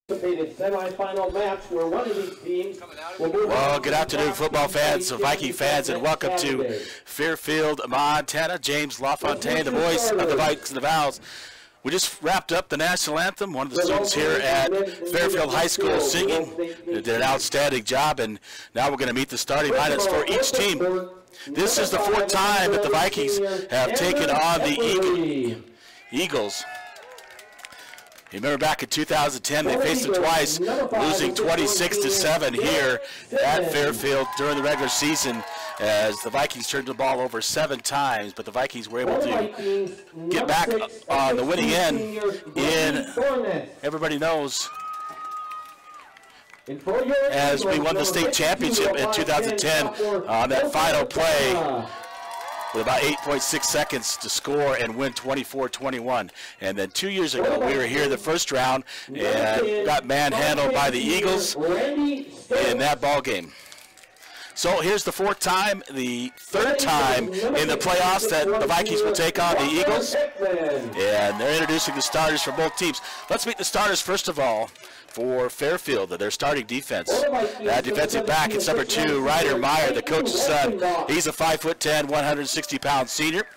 Semi-final match where one of these teams will move. Well, good afternoon, football fans, Viking fans, and welcome to Fairfield, Montana. James LaFontaine, the voice of the Vikes and the Vows. We just wrapped up the national anthem. One of the students here at Fairfield High School singing. They did an outstanding job, and now we're going to meet the starting lineups for each team. This is the fourth time that the Vikings have taken on the Eagles. You remember back in 2010, they faced them twice, losing 26-7 here at Fairfield during the regular season as the Vikings turned the ball over 7 times, but the Vikings were able to get back on the winning end in, everybody knows, as we won the state championship in 2010 on that final play with about 8.6 seconds to score and win 24-21. And then 2 years ago, we were here in the first round and got manhandled by the Eagles in that ball game. So here's the fourth time, the third time in the playoffs that the Vikings will take on the Eagles. And they're introducing the starters for both teams. Let's meet the starters first of all for Fairfield, their starting defense. That defensive back is number 2, Ryder Meyer, the coach's son. He's a 5'10", 160-pound senior.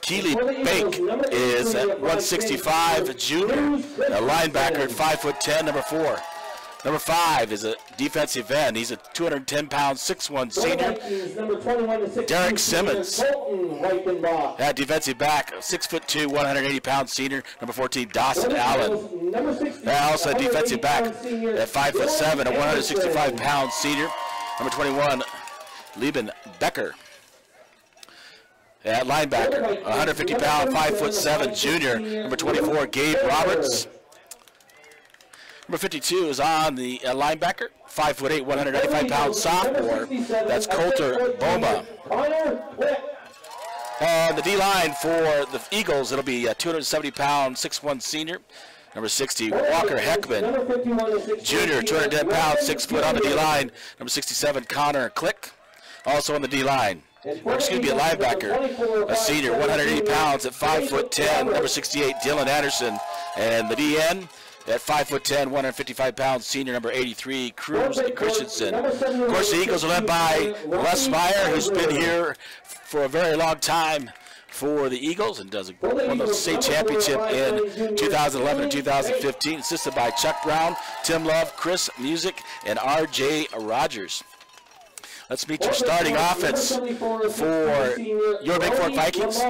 Keely Bank is at 165, a junior. A linebacker at 5'10", number 4. Number 5 is a defensive end. He's a 210-pound, 6'1" senior. Derek Simmons, that defensive back, 6'2", 180-pound senior. Number 14, Dawson Allen. Also a defensive back at 5'7", a 165-pound senior. Number 21, Lieben Becker. At linebacker, 150-pound, 5'7" junior. Number 24, Gabe Roberts. Number 52 is on the linebacker, 5'8", 195-pound sophomore. That's Coulter Boma. On the D-line for the Eagles, it'll be a 270-pound, 6'1" senior. Number 60, Walker Heckman. Junior, 210-pound, 6 foot on the D-line. Number 67, Connor Click. Also on the D-line. Or excuse me, a linebacker, a senior, 180 pounds at 5'10", number 68, Dylan Anderson. And the DN at 5'10", 155-pound senior, number 83, Cruz Christensen. Of course, the Eagles are led by Les Meyer, who's been here for a very long time for the Eagles and won the state championship in 2011 and 2015, assisted by Chuck Brown, Tim Love, Chris Music, and R.J. Rogers. Let's meet your starting offense for your Bigfork Vikings.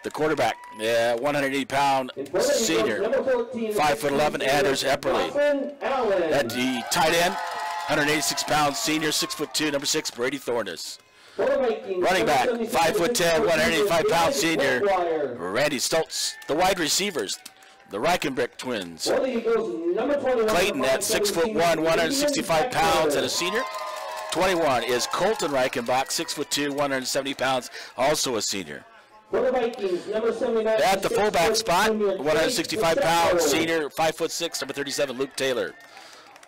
The quarterback, 180-pound senior, 5'11", Anders Epperly. At the tight end, 186-pound senior, 6'2", number 6, Brady Thornus. Running back, 5'10", 185-pound senior, Randy Stoltz. The wide receivers, the Reichenbrick twins. Clayton at 6'1", 165 pounds and a senior. 21 is Colton Reichenbach, 6'2", 170 pounds, also a senior. At the fullback spot, 165 pounds, senior, 5'6", number 37, Luke Taylor.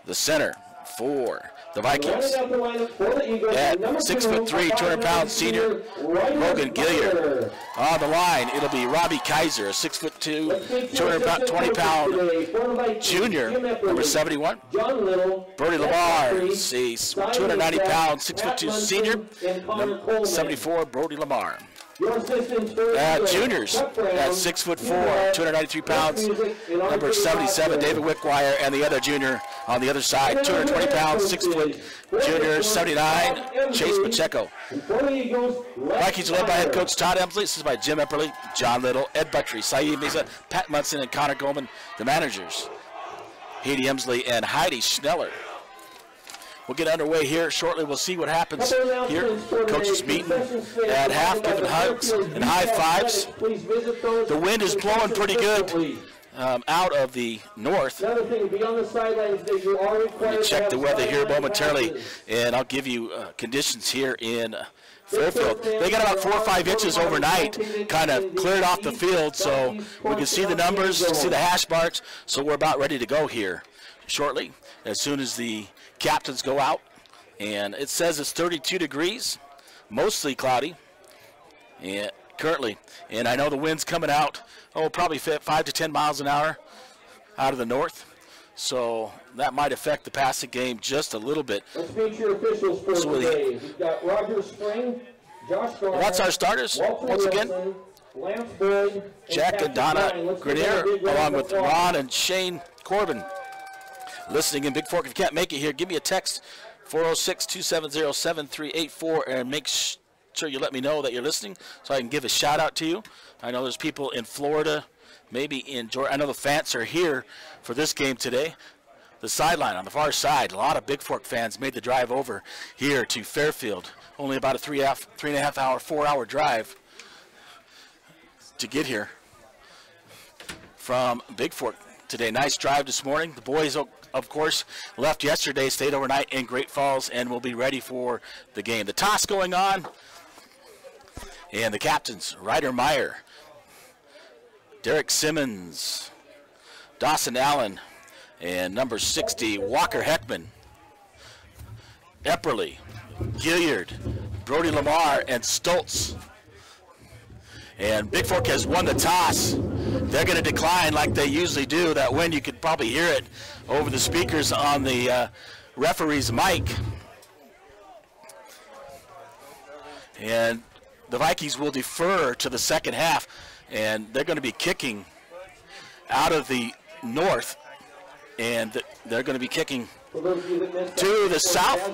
The center for the Vikings at 6'3", 200-pound senior, Logan Gilliard. On the line, it'll be Robbie Kaiser, a 6'2", 220-pound junior, number 71. Brody Lamar, a 290-pound, 6'2" senior, number 74, Brody Lamar. Juniors at 6'4", 293 pounds, number 77, David Wickwire, and the other junior on the other side, 220 pounds, 6 foot junior, 79, Chase Pacheco. Vikings are led by head coach Todd Emsley. This is by Jim Epperly, John Little, Ed Buttrey, Saeed Mesa, Pat Munson, and Connor Goldman. The managers, Haiti Emsley and Heidi Schneller. We'll get underway here shortly. We'll see what happens here. Coaches meeting at half, giving hugs and high fives. The wind is blowing pretty good out of the north. Let me check the weather here momentarily, and I'll give you conditions here in Fairfield. They got about 4 or 5 inches overnight, kind of cleared off the field, so we can see the numbers, see the hash marks, so we're about ready to go here shortly as soon as the captains go out. And it says it's 32 degrees, mostly cloudy currently, and I know the wind's coming out, probably 5 to 10 miles an hour. out of the north. So that might affect the passing game just a little bit. Let's meet your officials for today. We've got Roger Spring, Josh Garner, well, that's our starters. Walter Once again, Wilson, Lance Boyd, Jack and Donna Grenier, along with Ron and Shane Corbin. Listening in Big Fork. If you can't make it here, give me a text, 406-270-7384, and make sure you let me know that you're listening so I can give a shout out to you. I know there's people in Florida, maybe in Georgia. I know the fans are here for this game today. The sideline on the far side, a lot of Big Fork fans made the drive over here to Fairfield. Only about a 3.5 hour, 4 hour drive to get here from Big Fork today. Nice drive this morning. The boys, of course, left yesterday, stayed overnight in Great Falls, and will be ready for the game. The toss going on, and the captains, Ryder Meyer, Derek Simmons, Dawson Allen, and number 60, Walker Heckman, Epperly, Gilliard, Brody Lamar, and Stoltz. And Big Fork has won the toss. They're going to decline like they usually do. That wind, you could probably hear it over the speakers on the referee's mic. And the Vikings will defer to the second half, and they're going to be kicking out of the north, and they're going to be kicking to the south.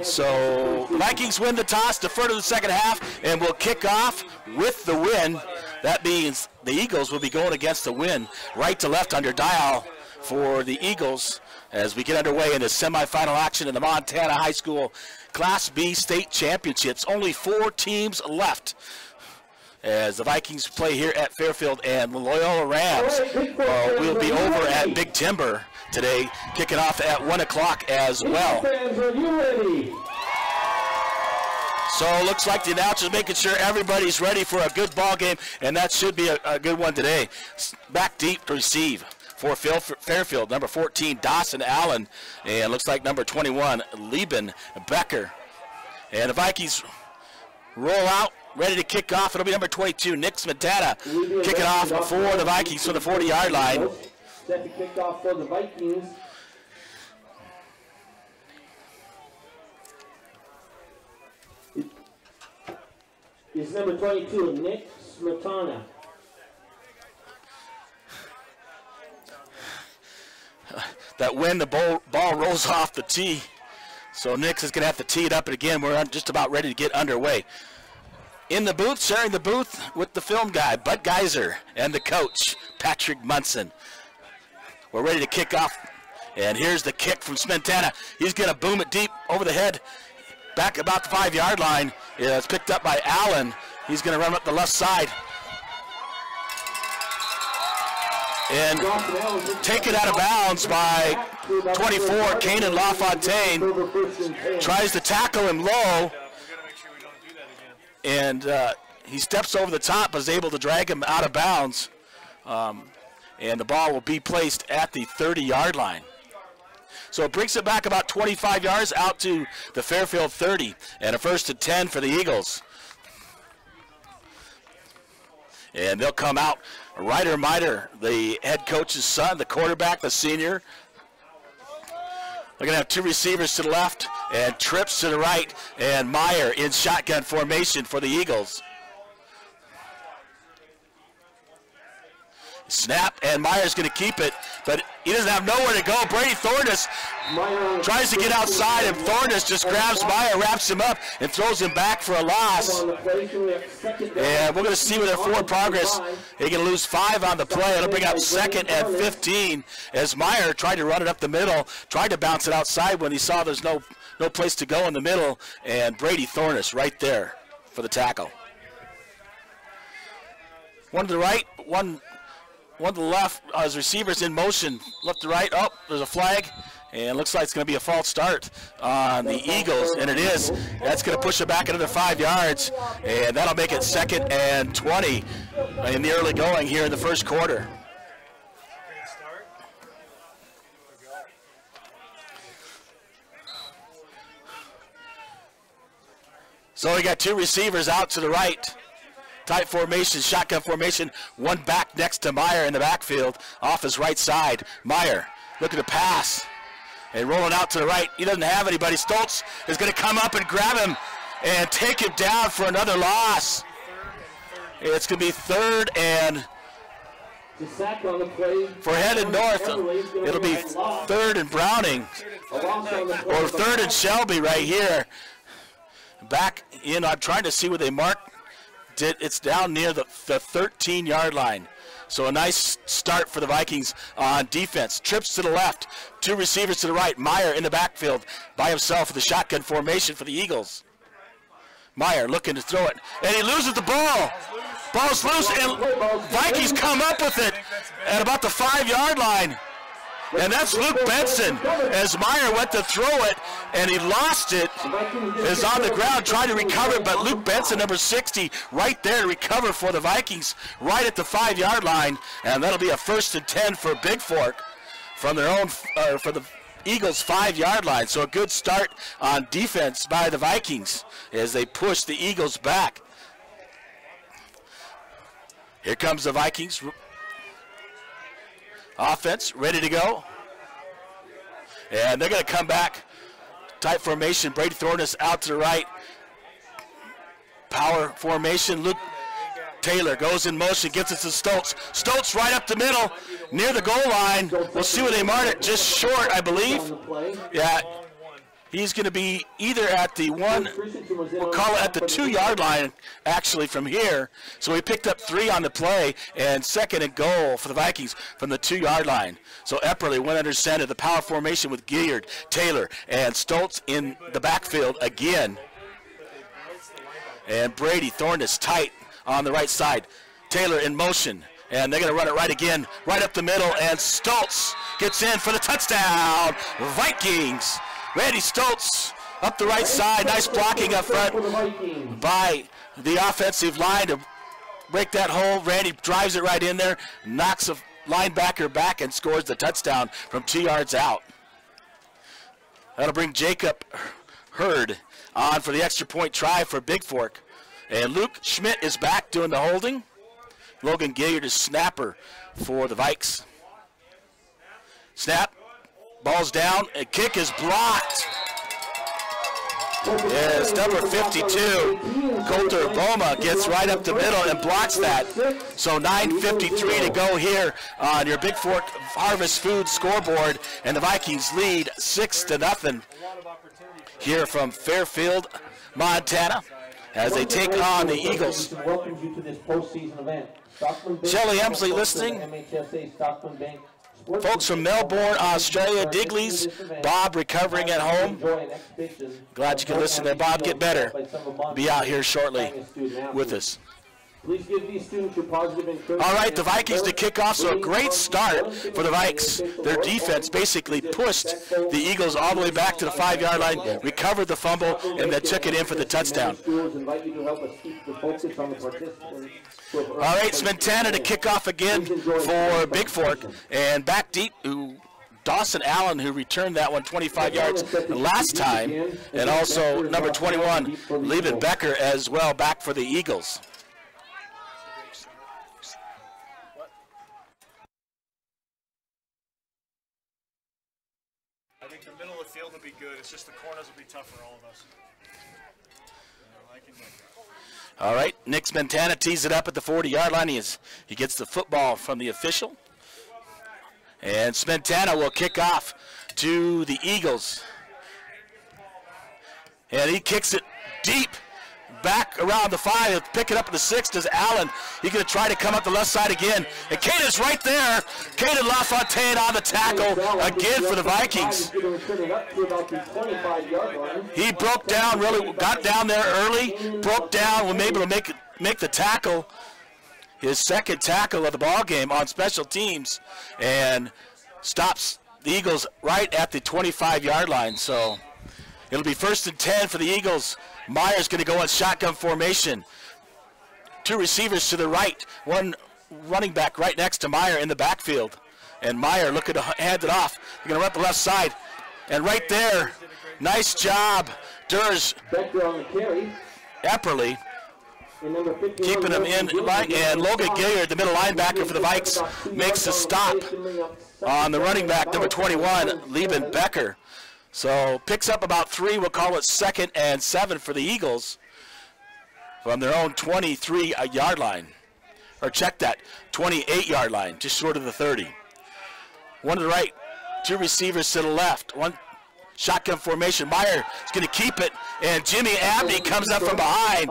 So Vikings win the toss, defer to the second half, and will kick off with the wind. That means the Eagles will be going against the wind, right to left under dial for the Eagles as we get underway in the semifinal action in the Montana High School Class B State Championships. Only 4 teams left as the Vikings play here at Fairfield, and the Loyola Rams will be over at Big Timber today, kicking off at 1 o'clock as well. So it looks like the announcer's making sure everybody's ready for a good ball game, and that should be a good one today. Back deep to receive for Fairfield, number 14, Dawson Allen, and looks like number 21, Lieben Becker. And the Vikings roll out, ready to kick off. It'll be number 22, Nick Smetana, kicking off for the Vikings from the 40-yard line. Set to kick off for the Vikings. It's number 22, Nick Smetana. That when the ball rolls off the tee, so Nick is going to have to tee it up, and again, we're just about ready to get underway. In the booth, sharing the booth with the film guy, Bud Geiser, and the coach, Patrick Munson. We're ready to kick off, and here's the kick from Smetana. He's going to boom it deep over the head, back about the 5-yard line. It's picked up by Allen. He's going to run up the left side and take it out of bounds by 24, Kanan LaFontaine. Tries to tackle him low, and he steps over the top, but is able to drag him out of bounds. And the ball will be placed at the 30-yard line. So it brings it back about 25 yards out to the Fairfield 30, and a 1st and 10 for the Eagles. And they'll come out. Ryder Miter, the head coach's son, the quarterback, the senior. They're going to have 2 receivers to the left and trips to the right, and Meyer in shotgun formation for the Eagles. Snap, and Meyer's going to keep it, but he doesn't have nowhere to go. Brady Thornus tries to get outside, and Thornus just grabs Meyer, wraps him up, and throws him back for a loss. And we're going to see with their forward progress, they're going to lose 5 on the play. It'll bring up 2nd and 15 as Meyer tried to run it up the middle, tried to bounce it outside when he saw there's no place to go in the middle, and Brady Thornus right there for the tackle. One to the right, one to the left, as receivers in motion, left to right. Oh, there's a flag, and looks like it's going to be a false start on the Eagles, and it is. That's going to push it back another 5 yards, and that'll make it 2nd and 20 in the early going here in the first quarter. So we got 2 receivers out to the right, Tight formation, shotgun formation. One back next to Meyer in the backfield, off his right side. Meyer looking to pass and rolling out to the right. He doesn't have anybody. Stoltz is going to come up and grab him and take him down for another loss. It's going to be 3rd and for headed north. It'll be 3rd and Browning, or 3rd and Shelby right here. Back in, I'm trying to see where they marked it. It's down near the 13-yard line. So a nice start for the Vikings on defense. Trips to the left, 2 receivers to the right. Meyer in the backfield by himself with the shotgun formation for the Eagles. Meyer looking to throw it, and he loses the ball. Ball's loose, and Vikings come up with it at about the 5-yard line. And that's Luke Benson, as Meyer went to throw it, and he lost it, is on the ground trying to recover it, but Luke Benson, number 60, right there to recover for the Vikings, right at the 5-yard line, and that'll be a 1st and 10 for Bigfork from their own, for the Eagles' 5-yard line. So a good start on defense by the Vikings as they push the Eagles back. Here comes the Vikings. Offense ready to go. And they're going to come back. Tight formation. Brady Thornus out to the right. Power formation. Luke Taylor goes in motion, gets it to Stoltz. Stoltz right up the middle, near the goal line. We'll see where they mark it. Just short, I believe. Yeah. He's going to be either at the we'll call it at the 2-yard line, actually, from here. So he picked up 3 on the play, and 2nd and goal for the Vikings from the 2-yard line. So Epperly went under center, the power formation with Gilliard, Taylor, and Stoltz in the backfield again. And Brady Thornus tight on the right side. Taylor in motion, and they're going to run it right again, right up the middle, and Stoltz gets in for the touchdown. Vikings. Randy Stoltz up the right side. Nice blocking up front by the offensive line to break that hole. Randy drives it right in there, knocks a linebacker back, and scores the touchdown from 2 yards out. That'll bring Jacob Hurd on for the extra point try for Bigfork. And Luke Schmidt is back doing the holding. Logan Gilliard is snapper for the Vikes. Snap. Ball's down, and kick is blocked. Yes, number 52, Coulter Boma, gets right up the middle and blocks that. So 9:53 to go here on your Bigfork Harvest Food scoreboard, and the Vikings lead 6-0 here from Fairfield, Montana, as they take on the Eagles. Shelley Emsley listening. Folks from Melbourne, Australia, Digley's, Bob recovering at home. Glad you can listen there. Bob, get better. Be out here shortly with us. Please give these students your positive encouragement. All right, the Vikings to kick off, so a great start for the Vikes. Their defense basically pushed the Eagles all the way back to the 5-yard line, recovered the fumble, and then took it in for the touchdown. All right, Montana to kick off again for Bigfork, and back deep, Dawson Allen, who returned that one 25 yards last time, and also number 21, Lieben Becker as well, back for the Eagles. I think the middle of the field will be good. It's just the corners will be tough for all of us. All right, Nick Montana tees it up at the 40-yard line. He gets the football from the official. And Montana will kick off to the Eagles. And he kicks it deep back around the 5. He'll pick it up at the 6. Does Allen. He's going to try to come up the left side again. And Caden's right there. Caden LaFontaine on the tackle again for the Vikings. He broke down, really got down there early, broke down, was able to make the tackle, his second tackle of the ball game on special teams, and stops the Eagles right at the 25-yard line. So it'll be 1st and 10 for the Eagles. Meyer's going to go in shotgun formation. 2 receivers to the right, 1 running back right next to Meyer in the backfield. And Meyer looking to hand it off. They're going to run the left side. And right there, nice job, Durs Epperly. keeping them in, and Logan Gilliard, the middle linebacker for the Vikes, makes a stop on the running back, number 21, Lieben Becker. So picks up about 3, we'll call it 2nd and 7 for the Eagles from their own 23-yard line. Or check that, 28-yard line, just short of the 30. One to the right, 2 receivers to the left. One shotgun formation. Meyer is going to keep it, and Jimmy Abney comes up from behind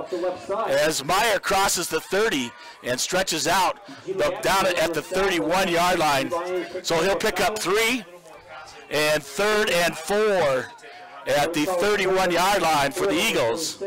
as Meyer crosses the 30 and stretches out down at the 31-yard line. So he'll pick up 3, and 3rd and 4 at the 31-yard line for the Eagles.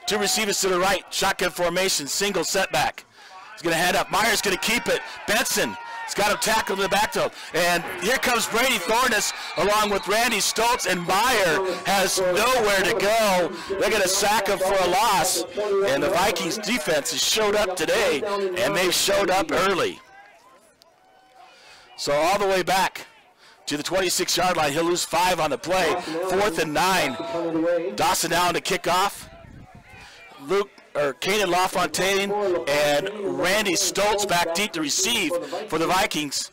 2 receivers to the right, shotgun formation, single setback. He's going to hand up. Meyer's going to keep it. Benson has got him tackled in the backfield. And here comes Brady Thornus along with Randy Stoltz, and Meyer has nowhere to go. They're going to sack him for a loss. And the Vikings defense has showed up today, and they've showed up early. So all the way back to the 26-yard line. He'll lose 5 on the play. 4th and 9. Dawson Allen to kick off. Kanan LaFontaine and Randy Stoltz back deep to receive for the Vikings.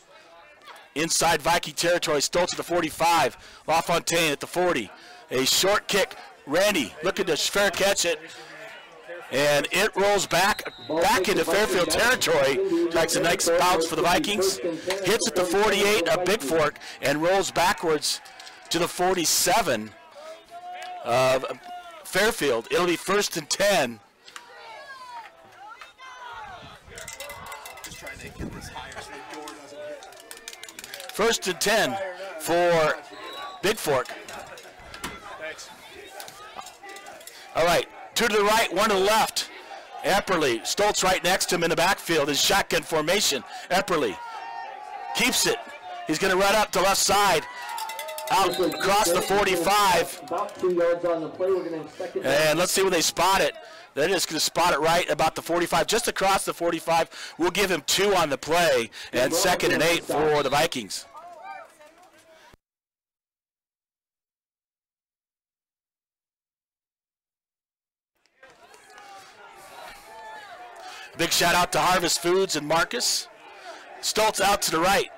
Inside Viking territory, Stoltz at the 45, LaFontaine at the 40. A short kick, Randy looking to fair catch it, and it rolls back into Fairfield territory. Takes a nice bounce for the Vikings. Hits at the 48 of Bigfork and rolls backwards to the 47 of Fairfield. It'll be 1st and 10. First and 10 for Bigfork. All right, 2 to the right, 1 to the left. Epperly, Stoltz right next to him in the backfield is shotgun formation. Epperly keeps it. He's going to run up to left side. Out across the 45. About 2 yards on the play. We're going to have 2nd. And let's see where they spot it. They're just going to spot it right about the 45, just across the 45. We'll give him 2 on the play, and 2nd and 8 for the Vikings. Big shout out to Harvest Foods and Marcus. Stoltz out to the right.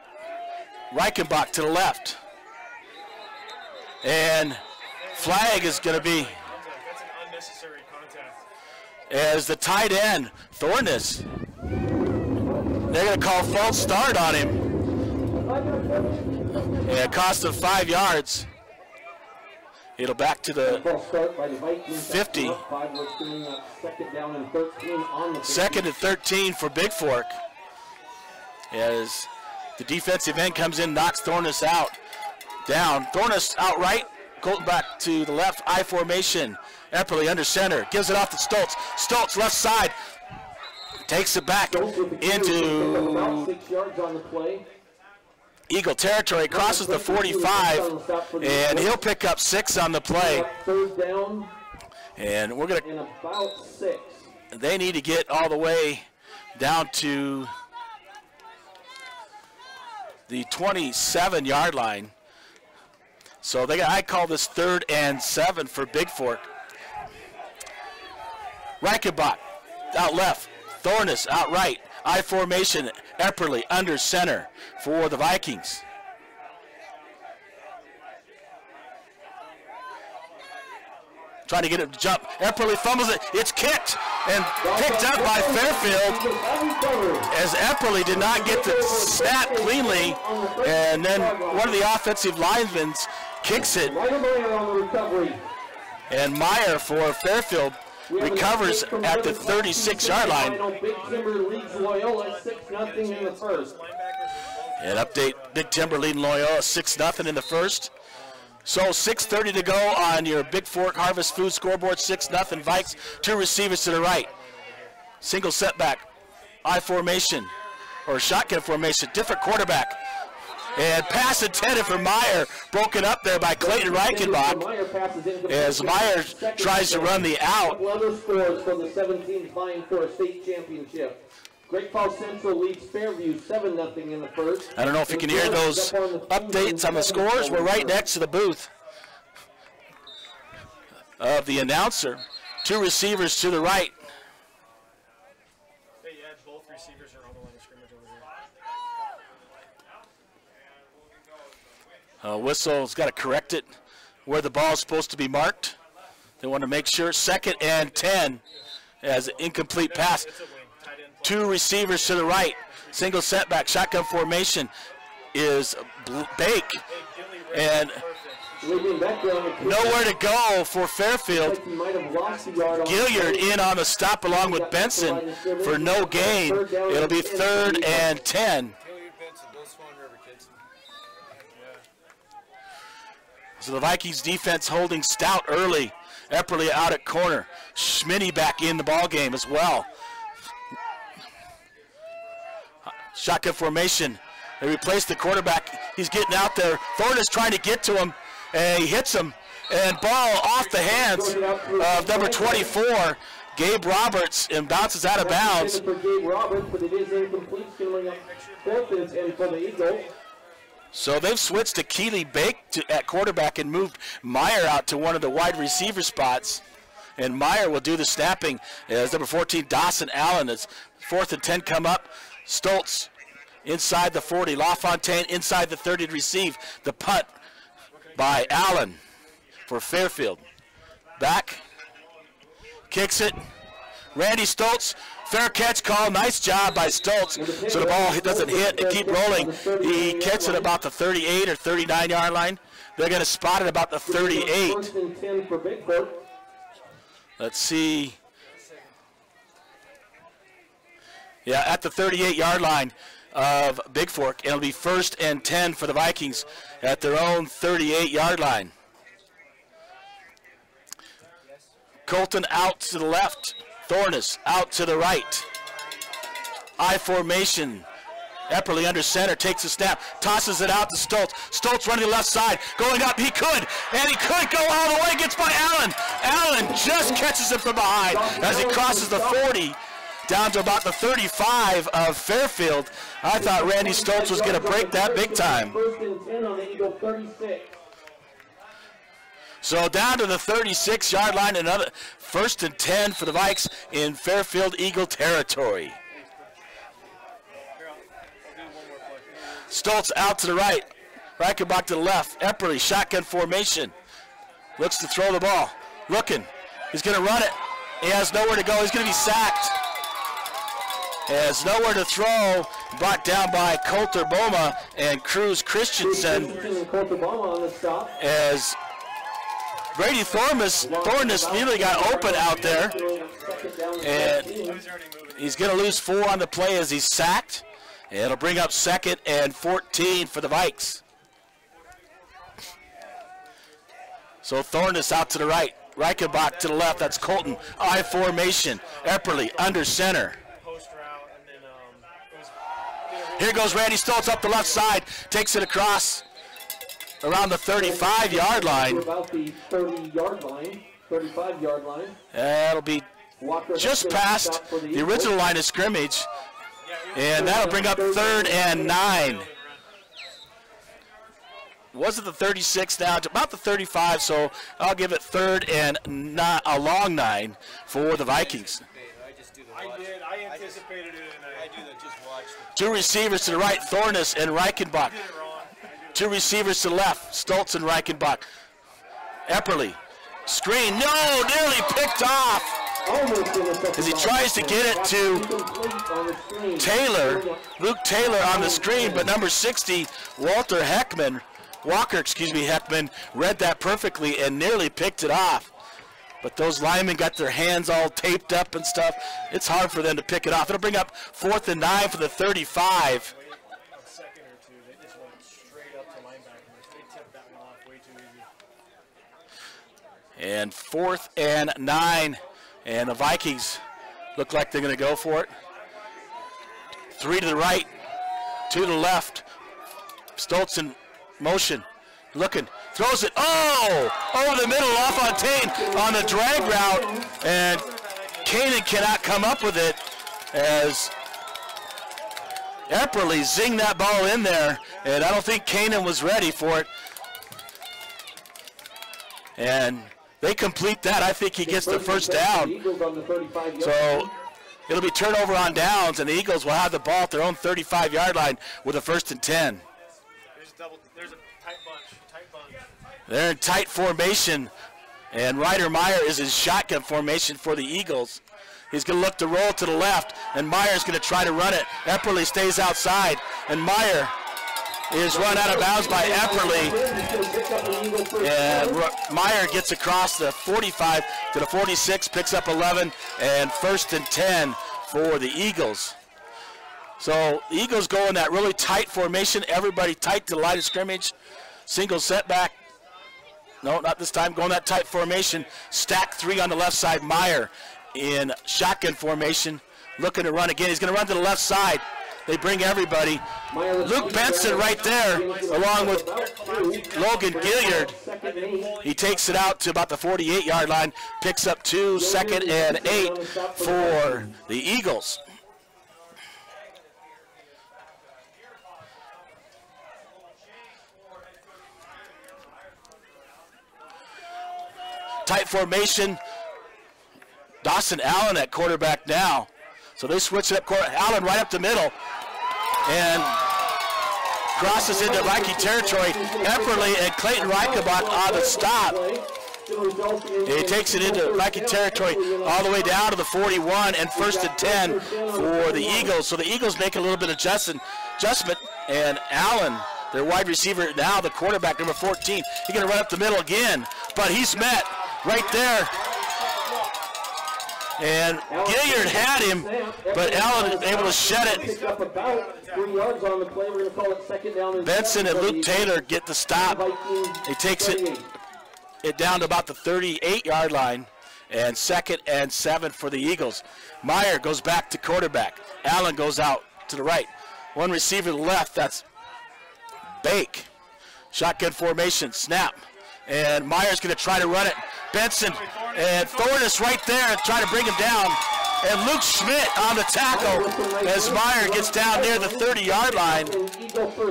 Reichenbach to the left. And flag is going to be That's an unnecessary contact. as the tight end, Thornus. They're going to call false start on him. And it cost him 5 yards. It'll back to the 50. 2nd and 13 for Bigfork. As the defensive end comes in, knocks Thornus out. Down. Thornus out right. Colton back to the left. I formation. Epperly under center. Gives it off to Stoltz. Stoltz left side. Takes it back into 6 yards on the play. Eagle territory. Crosses the 45. And he'll pick up 6 on the play. 3rd down. And we're going And about 6. to, they need to get all the way down to the 27-yard line. So I call this 3rd and 7 for Bigfork. Reichenbach out left. Thornus out right. I formation. Epperly under center for the Vikings. Trying to get it to jump. Epperly fumbles it. It's kicked and picked up by Fairfield as Epperly did not get the snap cleanly. And then one of the offensive linemen kicks it. And Meyer for Fairfield recovers at the 36-yard line. Big Timber leads Loyola 6-0 in the first. And update, Big Timber leading Loyola 6-0 in the first. So 6:30 to go on your Bigfork Harvest Food scoreboard. 6-0 Vikes. 2 receivers to the right. Single setback. I formation or shotgun formation. Different quarterback. And pass intended for Meyer. Broken up there by Clayton Reichenbach as Meyer tries to run the out. Other scores from the 17 vying for a state championship. Great Falls Central leads Fairview 7-0 in the first. I don't know if you can hear those updates on the scores. We're right next to the booth. of the announcer. 2 receivers to the right. Hey, yeah, both receivers are on the line of scrimmage over here. Whistle's got to correct it where the ball is supposed to be marked. They want to make sure. 2nd and 10 as an incomplete pass. 2 receivers to the right. Single setback, shotgun formation is Bake. And nowhere to go for Fairfield. Gilliard in on the stop along with Benson for no gain. It'll be 3rd and 10. So the Vikings defense holding stout early. Epperly out at corner. Schmitty back in the ball game as well. Shotgun formation. They replace the quarterback. He's getting out there. Thornton is trying to get to him, and he hits him. And ball off the hands of number 24, Gabe Roberts, and bounces out of bounds. So they've switched to Keely Bake at quarterback and moved Meyer out to one of the wide receiver spots. And Meyer will do the snapping as number 14, Dawson Allen. As 4th and 10 come up. Stoltz inside the 40. LaFontaine inside the 30 to receive. The punt by Allen for Fairfield. Back. Kicks it. Randy Stoltz. Fair catch call. Nice job by Stoltz. So the ball doesn't hit and keep rolling. He catches it about the 38 or 39-yard line. They're going to spot it about the 38. 1st and 10 for Bigfork. Let's see. Yeah, at the 38-yard line of Bigfork. It'll be 1st and 10 for the Vikings at their own 38-yard line. Colton out to the left. Thornus out to the right. I formation. Epperly under center, takes a snap, tosses it out to Stoltz. Stoltz running the left side, going up, he could, and he could go all the way, gets by Allen. Allen just catches him from behind as he crosses the 40 down to about the 35 of Fairfield. I thought Randy Stoltz was going to break that big time. 1st and 10 on the Eagle 36. So down to the 36-yard line, another 1st and 10 for the Vikes in Fairfield Eagle territory. Stoltz out to the right. Reichenbach to the left. Epperly, shotgun formation. Looks to throw the ball. Looking. He's going to run it. He has nowhere to go. He's going to be sacked. He has nowhere to throw. Brought down by Coulter Boma and Cruz Christensen. As Brady Thornus nearly got open out there. And he's going to lose 4 on the play as he's sacked. It'll bring up 2nd and 14 for the Vikes. So Thornus out to the right. Reichenbach to the left. That's Colton. I formation. Epperly under center. Here goes Randy Stoltz up the left side. Takes it across around the 35-yard line. About the 30-yard line, 35-yard line. That'll be just past the original line of scrimmage. And that'll bring up 3rd and 9. Was it the 36 now? It's about the 35, so I'll give it 3rd and a long 9 for the Vikings. I anticipated it, and I do that. Just watch. 2 receivers to the right, Thornus and Reichenbach. 2 receivers to the left, Stoltz and Reichenbach. Epperly, screen, no, nearly picked off. As he tries to get it to Taylor, Luke Taylor on the screen, but number 60, Walker Heckman, read that perfectly and nearly picked it off. But those linemen got their hands all taped up and stuff. It's hard for them to pick it off. It'll bring up 4th and 9 for the 35. And 4th and 9. And the Vikings look like they're going to go for it. 3 to the right, 2 to the left. Stoltz in motion, looking, throws it, over the middle, LaFontaine on the drag route, and Kanan cannot come up with it as Epperly zinged that ball in there, and I don't think Kanan was ready for it. And they complete that, I think he gets the first down. So it'll be turnover on downs, and the Eagles will have the ball at their own 35-yard line with a 1st and 10. There's a tight bunch. They're in tight formation, and Ryder Meyer is in shotgun formation for the Eagles. He's going to look to roll to the left, and Meyer's going to try to run it. Epperly stays outside, and Meyer is run out of bounds by Epperly. And Meyer gets across the 45 to the 46, picks up 11, and 1st and 10 for the Eagles. So the Eagles go in that really tight formation, everybody tight to the line of scrimmage. Single setback. No, not this time. Going that tight formation. Stack 3 on the left side. Meyer in shotgun formation, looking to run again. He's going to run to the left side. They bring everybody. Luke Benson right there, along with Logan Gilliard. He takes it out to about the 48-yard line, picks up 2, 2nd and 8 for the Eagles. Tight formation. Dawson Allen at quarterback now. So they switch it up. Allen right up the middle and crosses into Viking territory. Epperly and Clayton Reichenbach on the stop. He takes it into Viking territory all the way down to the 41 and 1st and 10 for the Eagles. So the Eagles make a little bit of adjustment, and Allen, their wide receiver now, the quarterback, number 14, he's going to run up the middle again, but he's met right there. And Gilliard had him, but Allen is able to shed it. Benson and Luke Taylor get the stop. He takes it down to about the 38-yard line, and 2nd and 7 for the Eagles. Meyer goes back to quarterback. Allen goes out to the right. One receiver to the left, that's Bake. Shotgun formation, snap. And Meyer's going to try to run it. Benson and Thornus right there and try to bring him down. And Luke Schmidt on the tackle as Meyer gets down near the 30-yard line.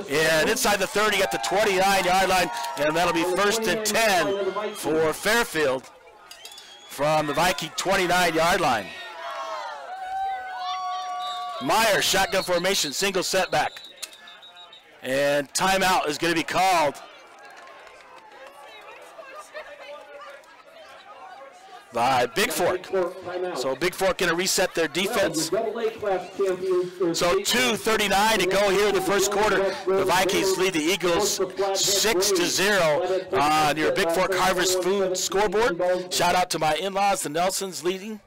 And inside the 30 at the 29-yard line. And that'll be 1st and 10 for Fairfield from the Viking 29-yard line. Meyer, shotgun formation, single setback. And timeout is going to be called by Bigfork. So Bigfork going to reset their defense. So 2:39 to go here in the first quarter. The Vikings lead the Eagles 6-0 on your Bigfork Harvest Food scoreboard. Shout out to my in-laws, the Nelsons, leading.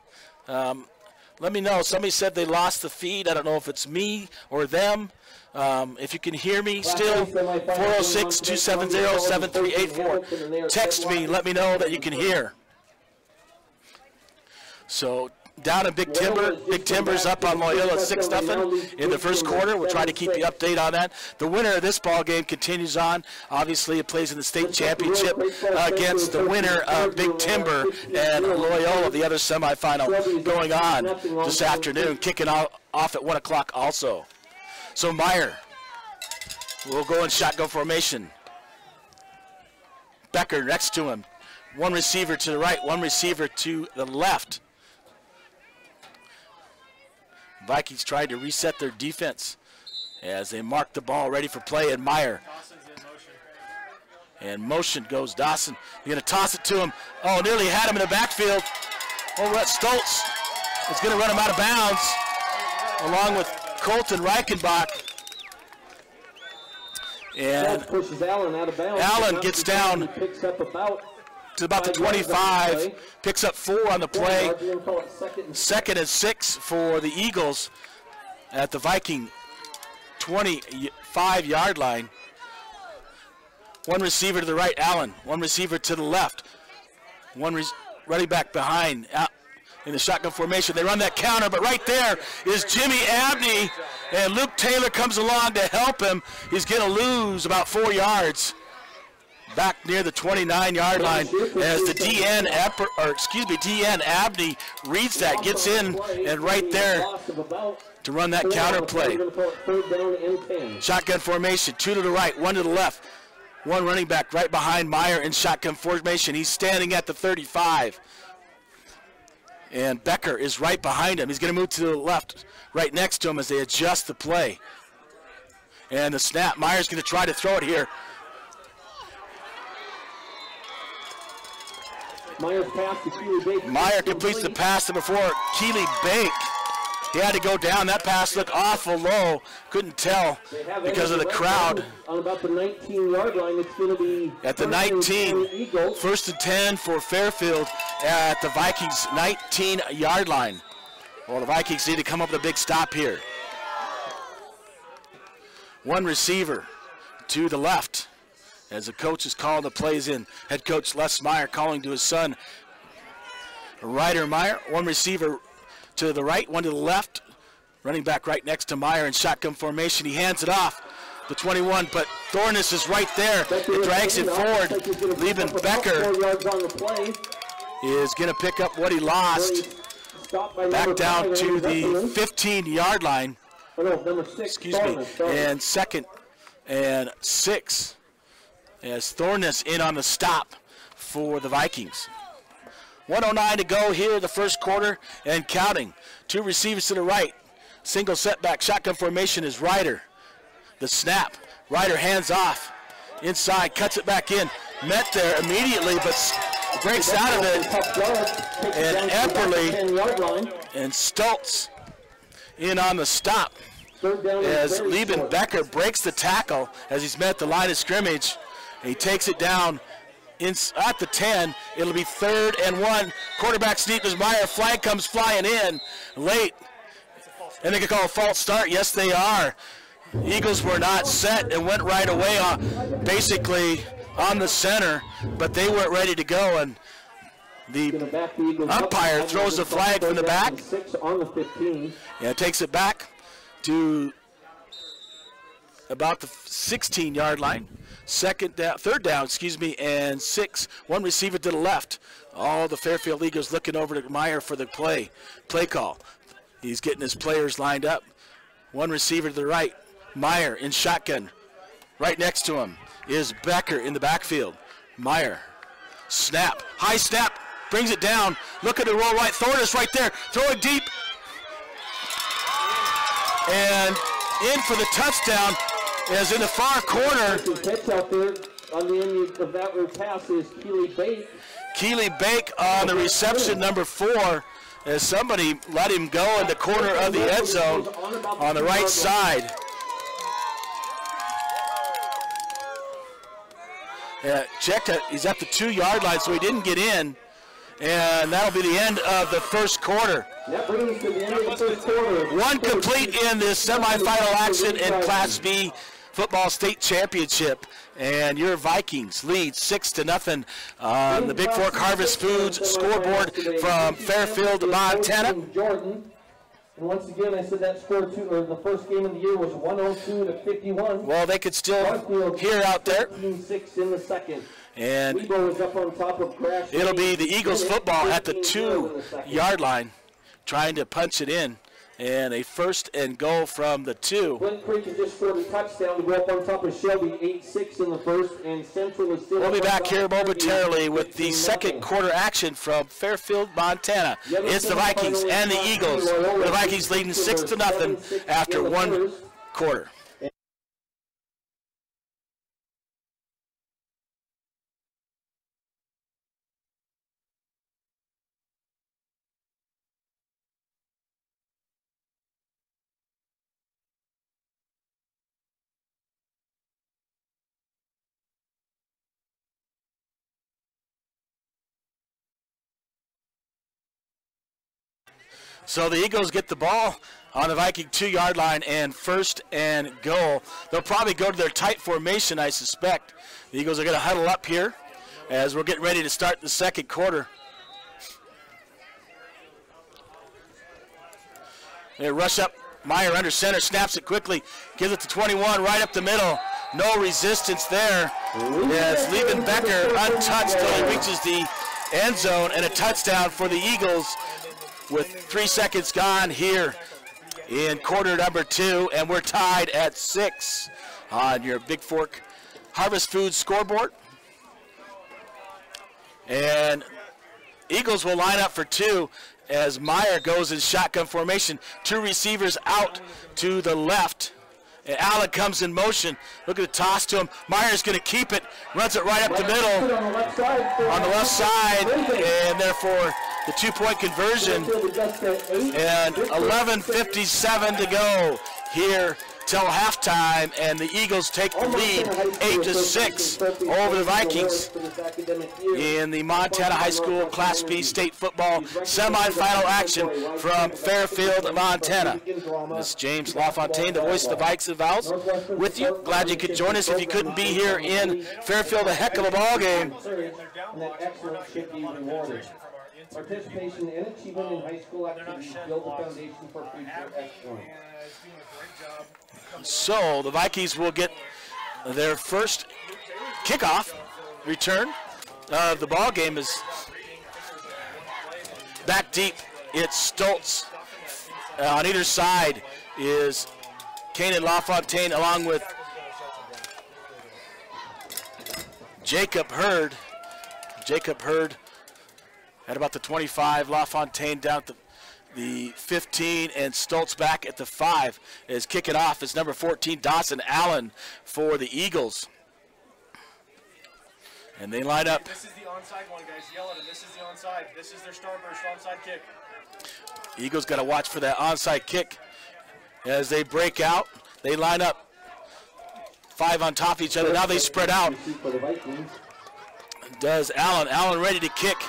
Let me know. Somebody said they lost the feed. I don't know if it's me or them. If you can hear me still, 406-270-7384. Text me. Let me know that you can hear. So down in Big Timber. Big Timber's up on Loyola 6-0 in the first quarter. We'll try to keep you updated on that. The winner of this ball game continues on. Obviously, it plays in the state championship against the winner of Big Timber and Loyola, the other semifinal going on this afternoon, kicking off at 1 o'clock also. So Meyer will go in shotgun formation. Becker next to him. One receiver to the right, one receiver to the left. Vikings tried to reset their defense as they mark the ball ready for play, and Meyer. And motion goes Dawson. He's going to toss it to him. Oh, nearly had him in the backfield. Over at Stoltz. It's going to run him out of bounds along with Colton Reichenbach. And pushes Allen out of bounds. Allen gets down to about the 25, picks up 4 on the play. 2nd and 6 for the Eagles at the Viking 25-yard line. One receiver to the right, Allen. One receiver to the left. One running back behind in the shotgun formation. They run that counter, but right there is Jimmy Abney, and Luke Taylor comes along to help him. He's going to lose about 4 yards. Back near the 29-yard line as the DN Abney reads that, gets in, and right there to run that counter play. Shotgun formation, 2 to the right, 1 to the left. One running back right behind Meyer in shotgun formation. He's standing at the 35. And Becker is right behind him. He's going to move to the left, right next to him as they adjust the play. And the snap, Meyer's going to try to throw it here. Meyer's pass to Keely Bake. Meyer completes the pass to before Keely Bake. He had to go down. That pass looked awful low. Couldn't tell because of the crowd. On about the 19-yard line, it's going to be at the 19. First and 10 for Fairfield at the Vikings' 19-yard line. Well, the Vikings need to come up with a big stop here. One receiver to the left as the coach is calling the plays in. Head coach Les Meyer calling to his son, Ryder Meyer. One receiver to the right, one to the left. Running back right next to Meyer in shotgun formation. He hands it off. The 21, but Thorness is right there. It drags it forward. Leaving Becker is going to pick up what he lost. Back down to the 15-yard line. Excuse me. And 2nd and 6 as Thorness in on the stop for the Vikings. 1:09 to go here, the first quarter, and counting. Two receivers to the right. Single setback, shotgun formation is Ryder. The snap, Ryder hands off. Inside, cuts it back in. Met there immediately, but breaks out of it. And Epperly and Stoltz in on the stop. As Lieben Becker breaks the tackle as he's met the line of scrimmage. He takes it down at the 10. It'll be 3rd and 1. Quarterback sneak as Meyer. Flag comes flying in late. And they can call a false start. Yes, they are. Eagles were not set and went right away basically on the center, but they weren't ready to go. And the umpire throws the flag from the back. Yeah, takes it back to about the 16-yard line. 3rd down, and 6. One receiver to the left. All the Fairfield Eagles looking over to Meyer for the play call. He's getting his players lined up. One receiver to the right. Meyer in shotgun. Right next to him is Becker in the backfield. Meyer, snap, high snap, brings it down. Look at the roll right. Thorness right there. Throw it deep. And in for the touchdown. As in the far corner. Catch out there on the end of that pass is Keely Bake. Keely Bake on the reception, number 4, as somebody let him go in the corner of the end zone on the right side. Checked it. He's at the 2-yard line, so he didn't get in. And that'll be the end of the first quarter. That brings to the end of the first quarter. One complete in this semifinal action in Class B Football State Championship. And your Vikings lead 6-0 on the Bigfork Harvest Foods scoreboard from Fairfield, Montana. And once again, I said that score the first game of the year was 102-51. Well, they could still hear out there. 13-6 in the second. And is up on top of it'll be the Eagles football at the 2-yard line, trying to punch it in. And a 1st and goal from the 2. Flint Creek has just scored a touchdown to go up on top of Shelby, 8-6 in the first, and Central is still. We'll be back here momentarily with the second quarter action from Fairfield, Montana. It's the Vikings and the Eagles. The Vikings leading 6-0 after 1 quarter. So the Eagles get the ball on the Viking 2-yard line and 1st and goal. They'll probably go to their tight formation, I suspect. The Eagles are going to huddle up here as we're getting ready to start the second quarter. They rush up. Meyer under center, snaps it quickly, gives it to 21, right up the middle. No resistance there. As Lieben Becker untouched till he reaches the end zone, and a touchdown for the Eagles with 3 seconds gone here in quarter number 2, and we're tied at 6 on your Bigfork Harvest Foods scoreboard. And Eagles will line up for two as Meyer goes in shotgun formation. Two receivers out to the left. And Allen comes in motion. Look at the toss to him. Meyer's going to keep it. Runs it right up the middle. On the left side. And therefore the 2-point conversion. And 11:57 to go here till halftime, and the Eagles take the lead 8-6 over the Vikings in the Montana High School Class B State Football semifinal action from Fairfield, Montana. This is James LaFontaine, the voice of the Vikes and Vows, with you. Glad you could join us. If you couldn't be here in Fairfield, a heck of a ball game. Participation and achievement in high school activities build the foundation for future excellence. So the Vikings will get their first kickoff return of the ball game. Is back deep. It's Stoltz. On either side is Kanan LaFontaine along with Jacob Hurd. Jacob Hurd at about the 25. LaFontaine down at the 15, and Stoltz back at the 5 is kicking off. It's number 14, Dawson Allen for the Eagles. And they line up. This is the onside one, guys. Yell at them. This is the onside. This is their starburst onside kick. Eagles got to watch for that onside kick as they break out. They line up 5 on top of each other. Now they spread out. Does Allen. Allen ready to kick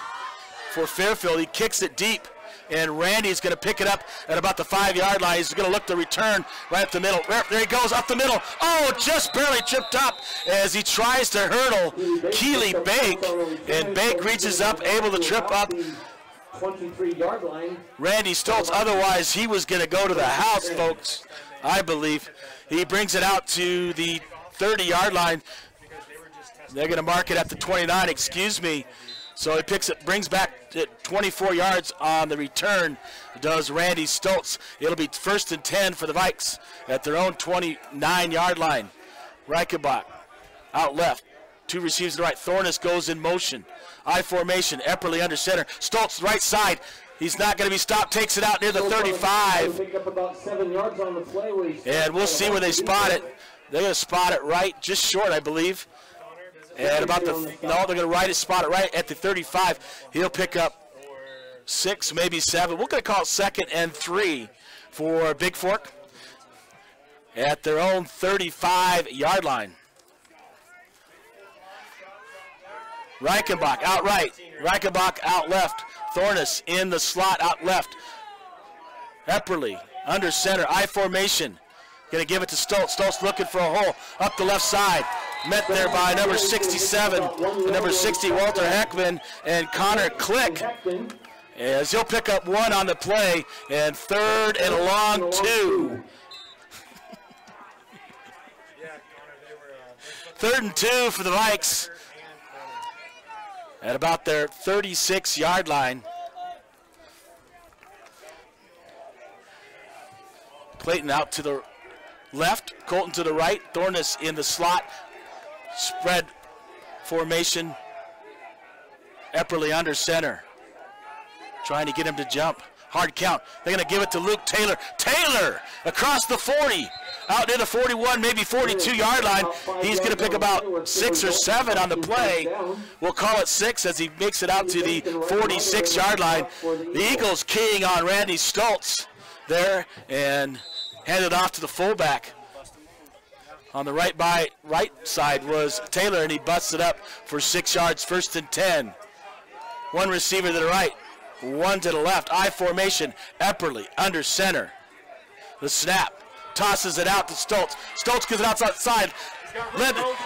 for Fairfield. He kicks it deep, and Randy's going to pick it up at about the 5-yard line. He's going to look to return right up the middle. There he goes, up the middle. Oh, just barely tripped up as he tries to hurdle Keely Bake, and Bake reaches up, able to trip up 23-yard line. Randy Stoltz. Otherwise, he was going to go to the house, folks, I believe. He brings it out to the 30-yard line. They're going to mark it at the 29, excuse me. So he picks it, brings back 24 yards on the return, does Randy Stoltz. It'll be 1st and 10 for the Vikes at their own 29-yard line. Reichenbach out left. 2 receivers to the right. Thornus goes in motion. I formation. Epperly under center. Stoltz right side. He's not going to be stopped. Takes it out near the 35. Pick up about 7 yards on the play where And we'll see where they spot it. They're going to spot it right, just short, I believe. And about they're going to spot it right at the 35. He'll pick up 6, maybe 7. We're going to call it 2nd and 3 for Bigfork at their own 35-yard line. Reichenbach out right. Reichenbach out left. Thornus in the slot out left. Epperly under center. I formation. Going to give it to Stoltz. Stoltz looking for a hole up the left side. Met there by number 67, number 60, Walter Heckman, and Connor Click. As he'll pick up 1 on the play, and 3rd and a long 2. 3rd and 2 for the Vikes at about their 36-yard line. Clayton out to the left, Colton to the right, Thornus in the slot. Spread formation. Epperly under center. Trying to get him to jump. Hard count. They're going to give it to Luke Taylor. Taylor across the 40. Out near the 41, maybe 42-yard line. He's going to pick about 6 or 7 on the play. We'll call it 6 as he makes it out to the 46-yard line. The Eagles keying on Randy Stoltz there and hand it off to the fullback. On the right side was Taylor, and he busts it up for 6 yards, 1st and 10. 1 receiver to the right, 1 to the left. I formation, Epperly under center. The snap, tosses it out to Stoltz. Stoltz gives it outside.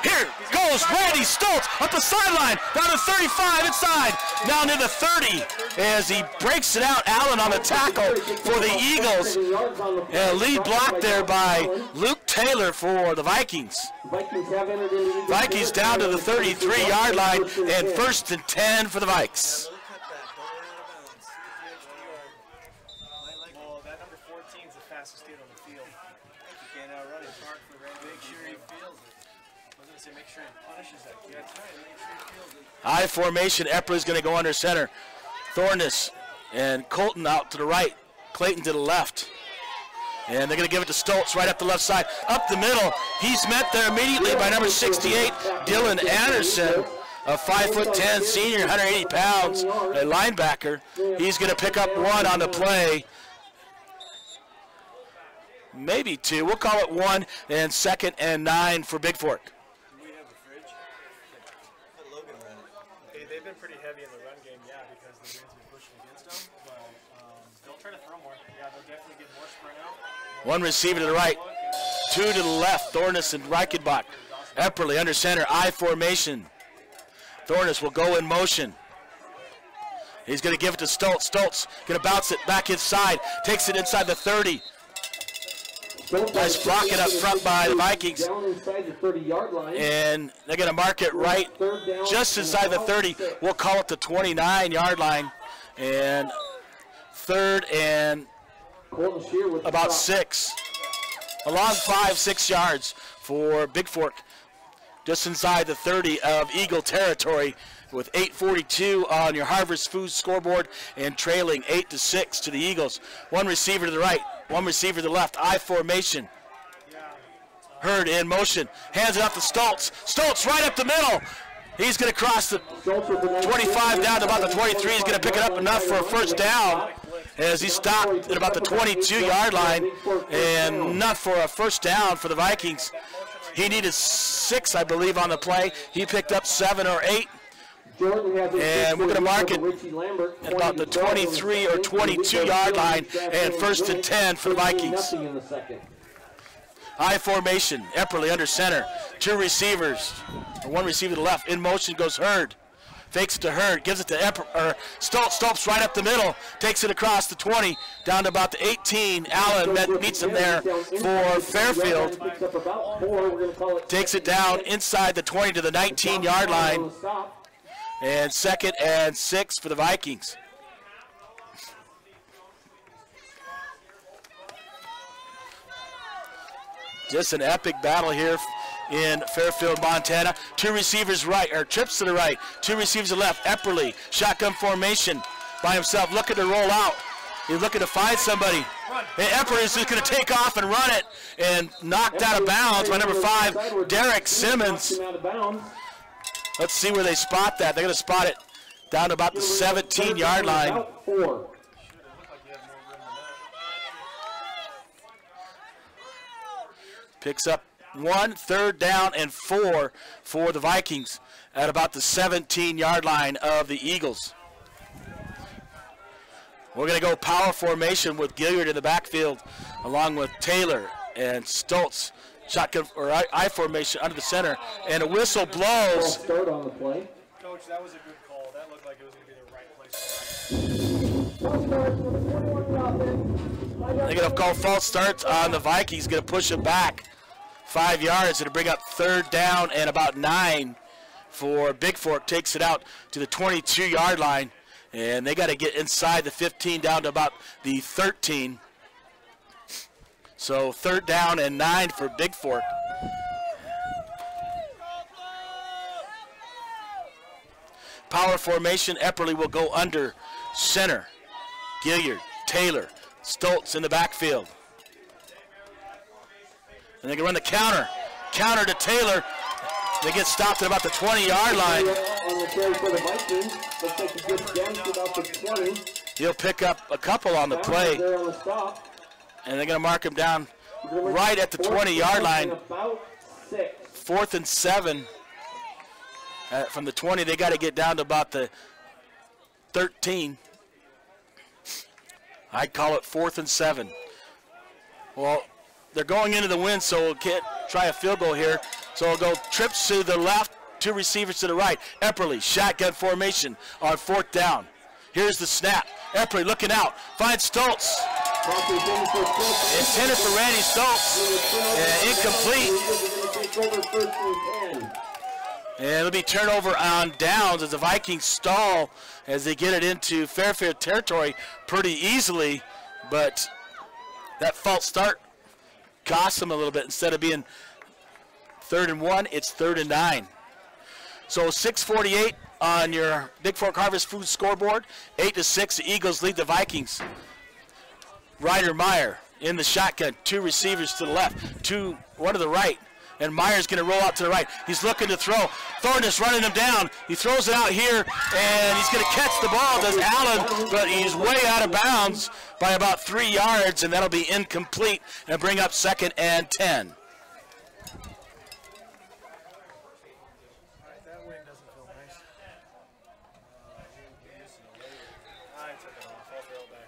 Here goes Randy Stoltz up the sideline, down to 35 inside, down to the 30 as he breaks it out. Allen on the tackle for the Eagles. And a lead block there by Luke Taylor for the Vikings. Vikings down to the 33-yard line, and 1st and 10 for the Vikes. Well, that number 14 is the fastest kid on the field. You can't outrun it. Make sure he feels it. I formation. Epperly's going to go under center. Thornus and Colton out to the right. Clayton to the left. And they're going to give it to Stoltz right up the left side. Up the middle. He's met there immediately by number 68, Dylan Anderson, a 5'10" senior, 180 pounds, a linebacker. He's going to pick up one on the play. Maybe two. We'll call it one. And 2nd and 9 for Bigfork. They've been pretty heavy in the run game, yeah, because the wind's been pushing against them. But they'll try to throw more. Yeah, they'll definitely get more sprint out. One receiver to the right, two to the left. Thornus and Reichenbach. Epperly under center, I formation. Thornus will go in motion. He's going to give it to Stoltz. Stoltz going to bounce it back inside. Takes it inside the 30. Nice blocking up front by the Vikings. And they're going to mark it right just inside the 30. We'll call it the 29-yard line. And 3rd and about 6. A long 5-6 yards for Bigfork. Just inside the 30 of Eagle territory with 8:42 on your Harvest Foods scoreboard and trailing 8-6 to the Eagles. One receiver to the right. One receiver to the left, I formation. Hurd in motion, hands it off to Stoltz. Stoltz right up the middle. He's going to cross the 25 down to about the 23. He's going to pick it up enough for a first down as he stopped at about the 22-yard line, and enough for a first down for the Vikings. He needed 6, I believe, on the play. He picked up 7 or 8. And we're going to mark it at about the 23 or 22-yard line, and 1st and 10 for the Vikings. I formation, Epperly under center, 2 receivers, or 1 receiver to the left. In motion goes Hurd, fakes it to Hurd, gives it to Stoltz. Stoltz right up the middle, takes it across the 20, down to about the 18. Allen meets him there for Fairfield. Takes it down inside the 20 to the 19-yard line. And 2nd and 6 for the Vikings. Just an epic battle here in Fairfield, Montana. 2 receivers right, or trips to the right. 2 receivers to the left. Epperly, shotgun formation by himself, looking to roll out. He's looking to find somebody. And Epperly is just going to take off and run it, and knocked out of bounds by number 5, Derek Simmons. Let's see where they spot that. They're going to spot it down to about the 17-yard line. Picks up 1, 3rd down and 4 for the Vikings at about the 17-yard line of the Eagles. We're going to go power formation with Gilliard in the backfield, along with Taylor and Stoltz. Shotgun or I formation under the center, and a whistle blows. Start on the play. Coach, that was a good call. That looked like it was going to be the right place. They're going to call false starts on the Vikings. Going to push it back 5 yards to bring up 3rd down and about 9 for Bigfork. Takes it out to the 22-yard line, and they got to get inside the 15 down to about the 13. So 3rd down and 9 for Bigfork. Power formation, Epperly will go under center. Gilliard, Taylor, Stoltz in the backfield. And they can run the counter. Counter to Taylor. They get stopped at about the 20-yard line. He'll pick up a couple on the play. And they're going to mark him down right at the 20-yard line. 4th and 7. From the 20, they got to get down to about the 13. I'd call it 4th and 7. Well, they're going into the wind, so we'll try a field goal here. So we'll go trips to the left, 2 receivers to the right. Epperly, shotgun formation on 4th down. Here's the snap. Epperly looking out, finds Stoltz. Intended for Randy Stoltz. Incomplete. And it'll be turnover on downs as the Vikings stall as they get it into Fairfield territory pretty easily. But that false start cost them a little bit. Instead of being 3rd and 1, it's 3rd and 9. So 6:48 on your Bigfork Harvest Food scoreboard. 8-6, the Eagles lead the Vikings. Ryder Meyer in the shotgun, 2 receivers to the left, 1 to the right. And Meyer's going to roll out to the right. He's looking to throw. Thornus running him down. He throws it out here, and he's going to catch the ball. Does Allen, but he's way out of bounds by about 3 yards, and that'll be incomplete and bring up 2nd and 10. That wind doesn't feel nice. I took it off. I'll throw it back.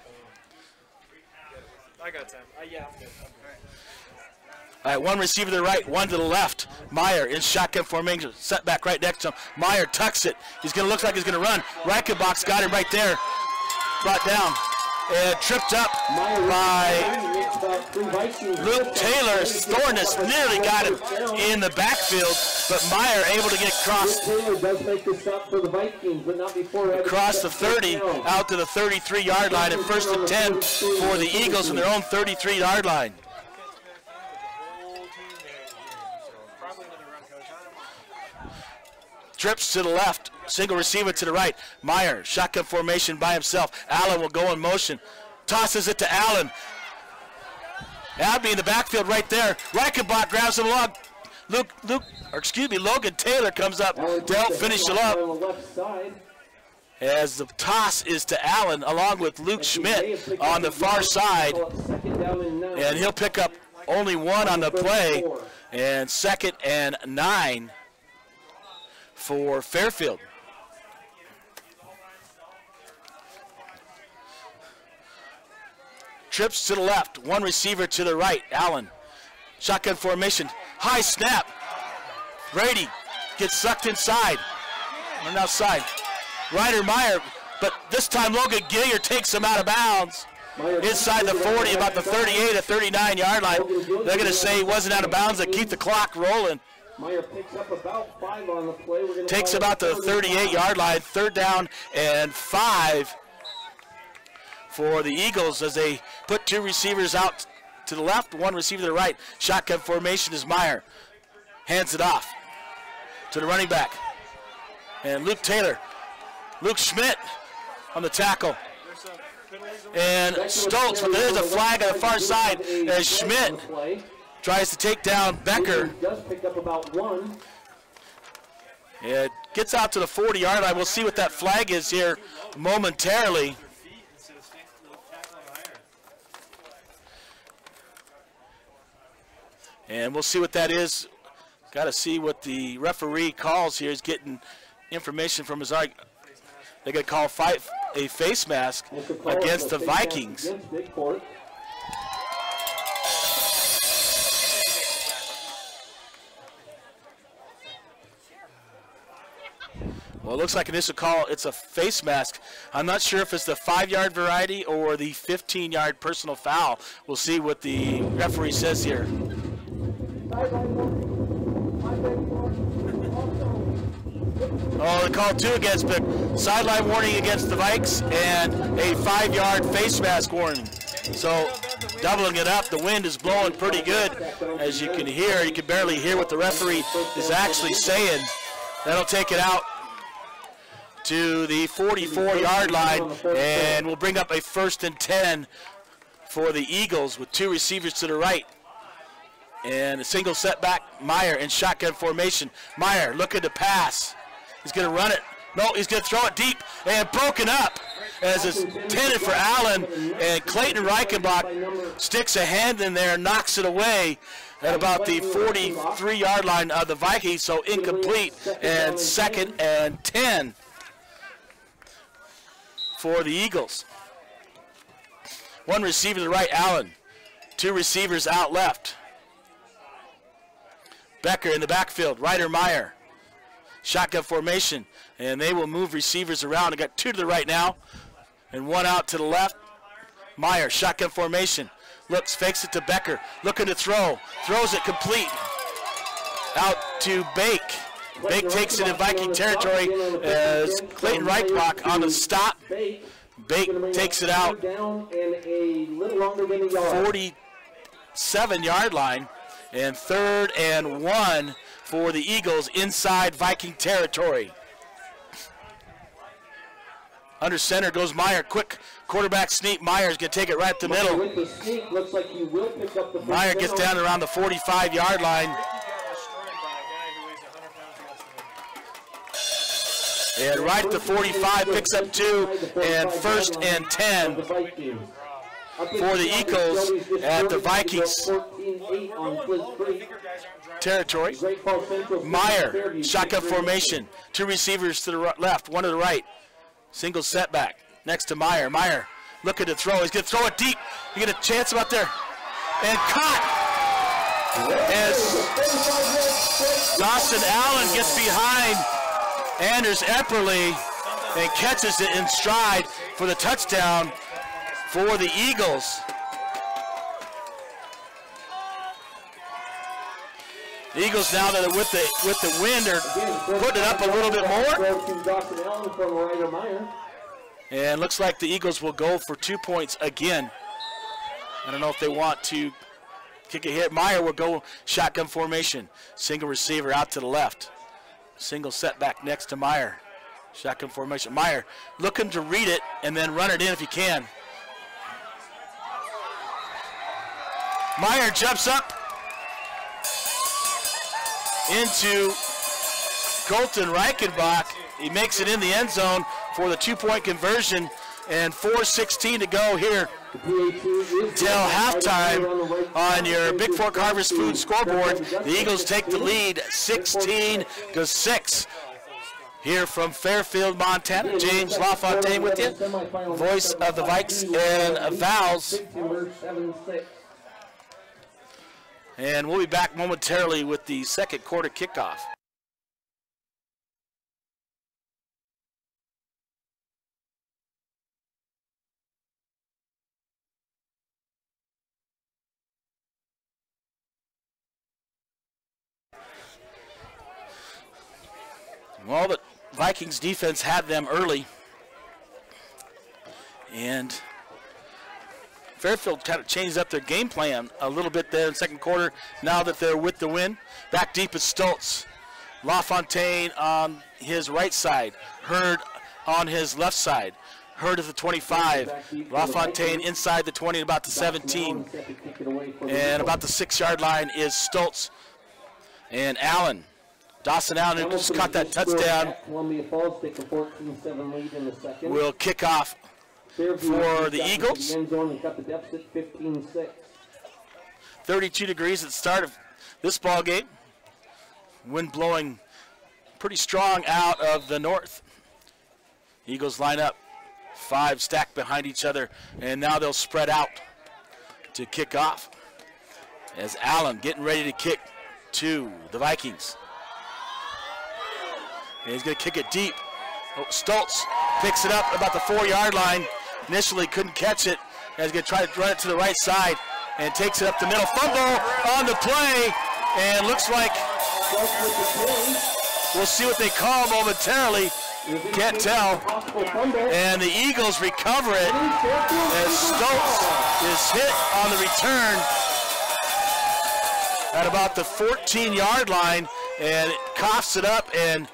I got time. Yeah, I'm good. All right, 1 receiver to the right, 1 to the left. Meyer in shotgun formation, set back right next to him. Meyer tucks it. He's going to look like he's going to run. Reichenbach's got him right there. Brought down and tripped up by Luke Taylor. Thornus nearly got him in the backfield, but Meyer able to get across the 30 out to the 33-yard line, and 1st and 10 for the Eagles in their own 33-yard line. Trips to the left, single receiver to the right. Meyer, shotgun formation by himself. Allen will go in motion. Tosses it to Allen. Albie in the backfield right there. Reichenbach grabs him along. Logan Taylor comes up to help finish it up. As the toss is to Allen along with Luke Schmidt on the far side. And he'll pick up only 1 on the play. And 2nd and 9. For Fairfield. Trips to the left, 1 receiver to the right, Allen. Shotgun formation, high snap. Brady gets sucked inside, run outside. Ryder Meyer, but this time Logan Gillier takes him out of bounds. Inside the 40, about the 38 or 39-yard line. They're going to say he wasn't out of bounds to keep the clock rolling. Meyer picks up about 5 on the play. Takes about the 38-yard line, 3rd down and 5 for the Eagles as they put 2 receivers out to the left, 1 receiver to the right. Shotgun formation is Meyer. Hands it off to the running back. And Luke Taylor. Luke Schmidt on the tackle. And Stoltz, but there's a flag on the far side as Schmidt tries to take down Becker. Does pick up about 1. It gets out to the 40-yard line. We'll see what that flag is here momentarily. And we'll see what that is. Got to see what the referee calls here. He's getting information from his. They're going to call a face mask against the Vikings. Well, it looks like initial call, it's a face mask. I'm not sure if it's the 5-yard variety or the 15-yard personal foul. We'll see what the referee says here. Oh, they called 2 against, but sideline warning against the Vikes and a 5-yard face mask warning. So doubling it up, the wind is blowing pretty good. As you can hear, you can barely hear what the referee is actually saying. That'll take it out to the 44-yard line, and we'll bring up a 1st and 10 for the Eagles with 2 receivers to the right. And a single setback, Meyer in shotgun formation. Meyer looking to pass. He's going to run it. No, he's going to throw it deep and broken up as it's intended for Allen, and Clayton Reichenbach sticks a hand in there and knocks it away at about the 43-yard line of the Vikings, so incomplete, and 2nd and 10 for the Eagles. 1 receiver to the right, Allen. 2 receivers out left. Becker in the backfield, Ryder Meyer. Shotgun formation, and they will move receivers around. They got 2 to the right now, and 1 out to the left. Meyer, shotgun formation. Looks, fakes it to Becker. Looking to throw. Throws it complete. Out to Bake. Bake takes it in Viking territory as Clayton Reichenbach on the stop. Bake takes it out 47-yard line, and 3rd and 1 for the Eagles inside Viking territory. Under center goes Meyer. Quick quarterback sneak. Meyer's going to take it right up the middle. With the sneak, looks like he will pick up the Meyer gets down around the 45-yard line. And right at the 45, picks up 2, and 1st and 10 for the Eagles at the Vikings territory. Meyer, shotgun formation. 2 receivers to the left, 1 to the right. Single setback next to Meyer. Meyer looking to throw. He's going to throw it deep. You get a chance about there. And caught as Dawson Allen gets behind Anders Epperly and catches it in stride for the touchdown for the Eagles. The Eagles now that are with the wind are putting it up a little bit more. And looks like the Eagles will go for 2 points again. I don't know if they want to kick a hit. Meyer will go shotgun formation. Single receiver out to the left. Single setback next to Meyer. Shotgun formation. Meyer looking to read it and then run it in if he can. Meyer jumps up into Colton Reichenbach. He makes it in the end zone for the 2-point conversion, and 4:16 to go here till halftime on your Bigfork Harvest Food scoreboard. The Eagles take the lead 16-6 here from Fairfield, Montana. James LaFontaine with you, voice of the Vikes and Vals. And we'll be back momentarily with the second quarter kickoff. Well, the Vikings defense had them early, and Fairfield kind of changed up their game plan a little bit there in the second quarter now that they're with the win. Back deep is Stoltz. LaFontaine on his right side. Hurd on his left side. Hurd at the 25. LaFontaine inside the 20 about the 17. And about the 6-yard line is Stoltz. And Allen. Dawson Allen, who just caught that touchdown, will kick off for the Eagles. 32 degrees at the start of this ball game. Wind blowing pretty strong out of the north. Eagles line up, 5 stacked behind each other, and now they'll spread out to kick off as Allen getting ready to kick to the Vikings. And he's going to kick it deep. Oh, Stoltz picks it up about the 4-yard line. Initially couldn't catch it. And he's going to try to run it to the right side and takes it up the middle. Fumble on the play, and looks like we'll see what they call momentarily. Can't tell. And the Eagles recover it as Stoltz is hit on the return at about the 14-yard line and coughs it up, and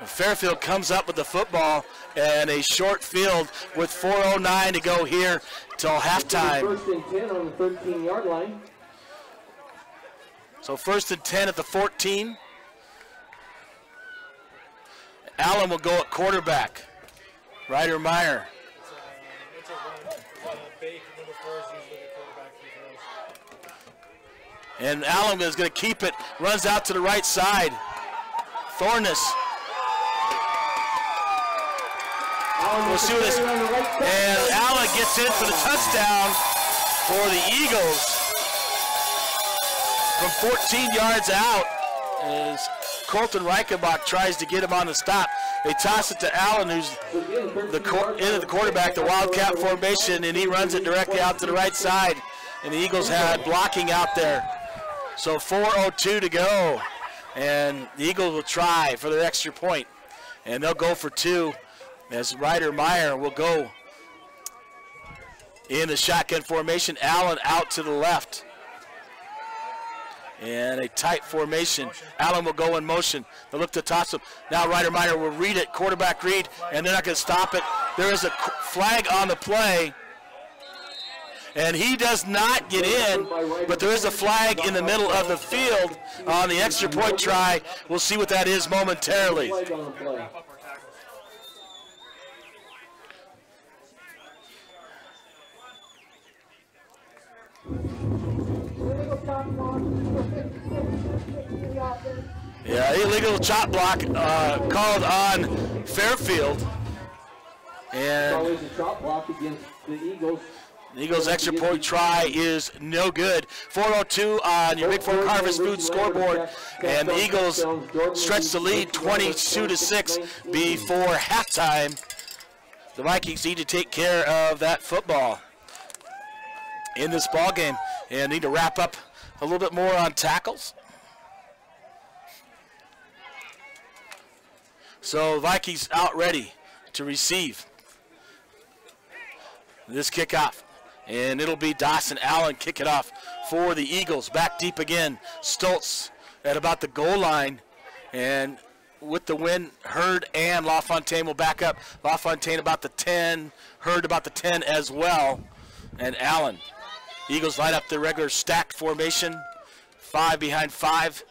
Fairfield comes up with the football and a short field with 4:09 to go here till halftime. 1st and 10 on the 13-yard line. So 1st and 10 at the 14. Allen will go at quarterback. Ryder Meyer. And Allen is going to keep it, runs out to the right side. Thorness. We'll see what this, and Allen gets in for the touchdown for the Eagles from 14 yards out as Colton Reichenbach tries to get him on the stop. They toss it to Allen, who's the quarterback, the Wildcat formation, and he runs it directly out to the right side. And the Eagles had blocking out there. So 4:02 to go, and the Eagles will try for their extra point, and they'll go for 2. As Ryder Meyer will go in the shotgun formation. Allen out to the left. And a tight formation. Allen will go in motion. They'll look to toss him. Now Ryder Minor will read it, quarterback read, and they're not going to stop it. There is a flag on the play. And he does not get in, but there is a flag in the middle of the field on the extra point try. We'll see what that is momentarily. Yeah, illegal chop block called on Fairfield. And always a chop block against the Eagles. The Eagles' extra point try is no good. 4:02 on your Bigfork Harvest Food scoreboard, and the Eagles stretch the lead 22-6 before halftime. The Vikings need to take care of that football in this ball game and need to wrap up a little bit more on tackles. So the Vikings out ready to receive this kickoff. And it'll be Dawson Allen kick it off for the Eagles. Back deep again. Stoltz at about the goal line. And with the win, Hurd and LaFontaine will back up. LaFontaine about the 10. Hurd about the 10 as well. And Allen. Eagles line up the regular stacked formation. 5 behind 5.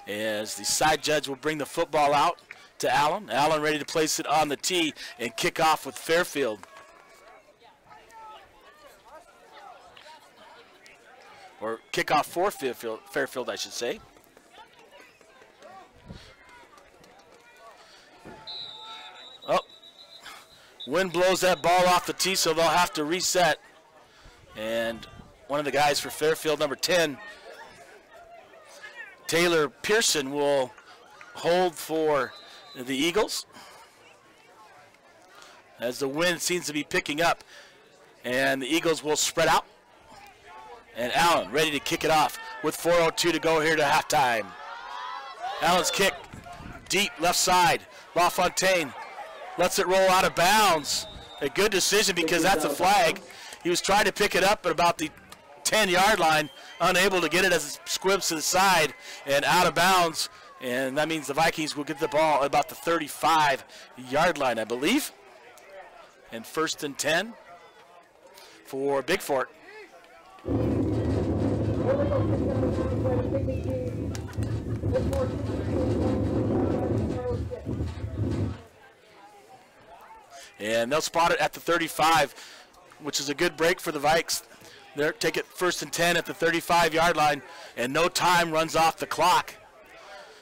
As the side judge will bring the football out to Allen. Allen ready to place it on the tee and kick off with Fairfield. Or kickoff for Fairfield, I should say. Oh, wind blows that ball off the tee, so they'll have to reset. And one of the guys for Fairfield, number 10, Taylor Pearson, will hold for the Eagles. As the wind seems to be picking up, and the Eagles will spread out. And Allen ready to kick it off with 4:02 to go here to halftime. Allen's kick deep left side. LaFontaine lets it roll out of bounds. A good decision because that's a flag. He was trying to pick it up at about the 10-yard line, unable to get it as it squibs to the side and out of bounds. And that means the Vikings will get the ball at about the 35-yard line, I believe. And 1st and 10 for Bigfork. And they'll spot it at the 35, which is a good break for the Vikes. They'll take it 1st and 10 at the 35-yard line, and no time runs off the clock.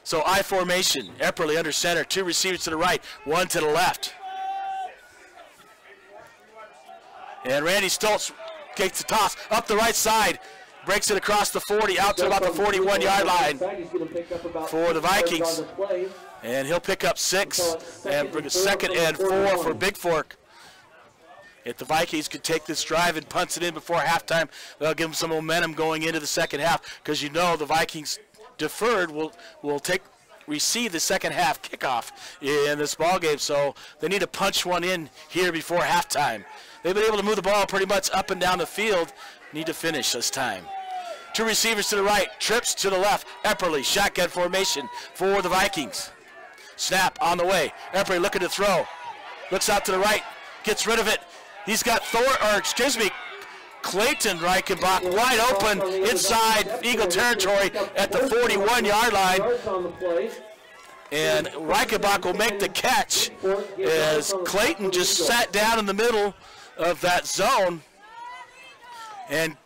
So I formation, Epperly under center, 2 receivers to the right, 1 to the left. And Randy Stoltz takes the toss up the right side, breaks it across the 40, out to about the 41-yard line for the Vikings. And he'll pick up 6 and bring a 2nd and 4 for Bigfork. If the Vikings could take this drive and punts it in before halftime, they'll give them some momentum going into the second half, because you know the Vikings deferred will receive the second half kickoff in this ball game. So they need to punch one in here before halftime. They've been able to move the ball pretty much up and down the field. Need to finish this time. 2 receivers to the right, trips to the left. Epperly, shotgun formation for the Vikings. Snap on the way. Epperly looking to throw. Looks out to the right, gets rid of it. He's got Clayton Reichenbach wide open inside Eagle territory at the 41-yard line. And Reichenbach will make the catch as Clayton just sat down in the middle of that zone and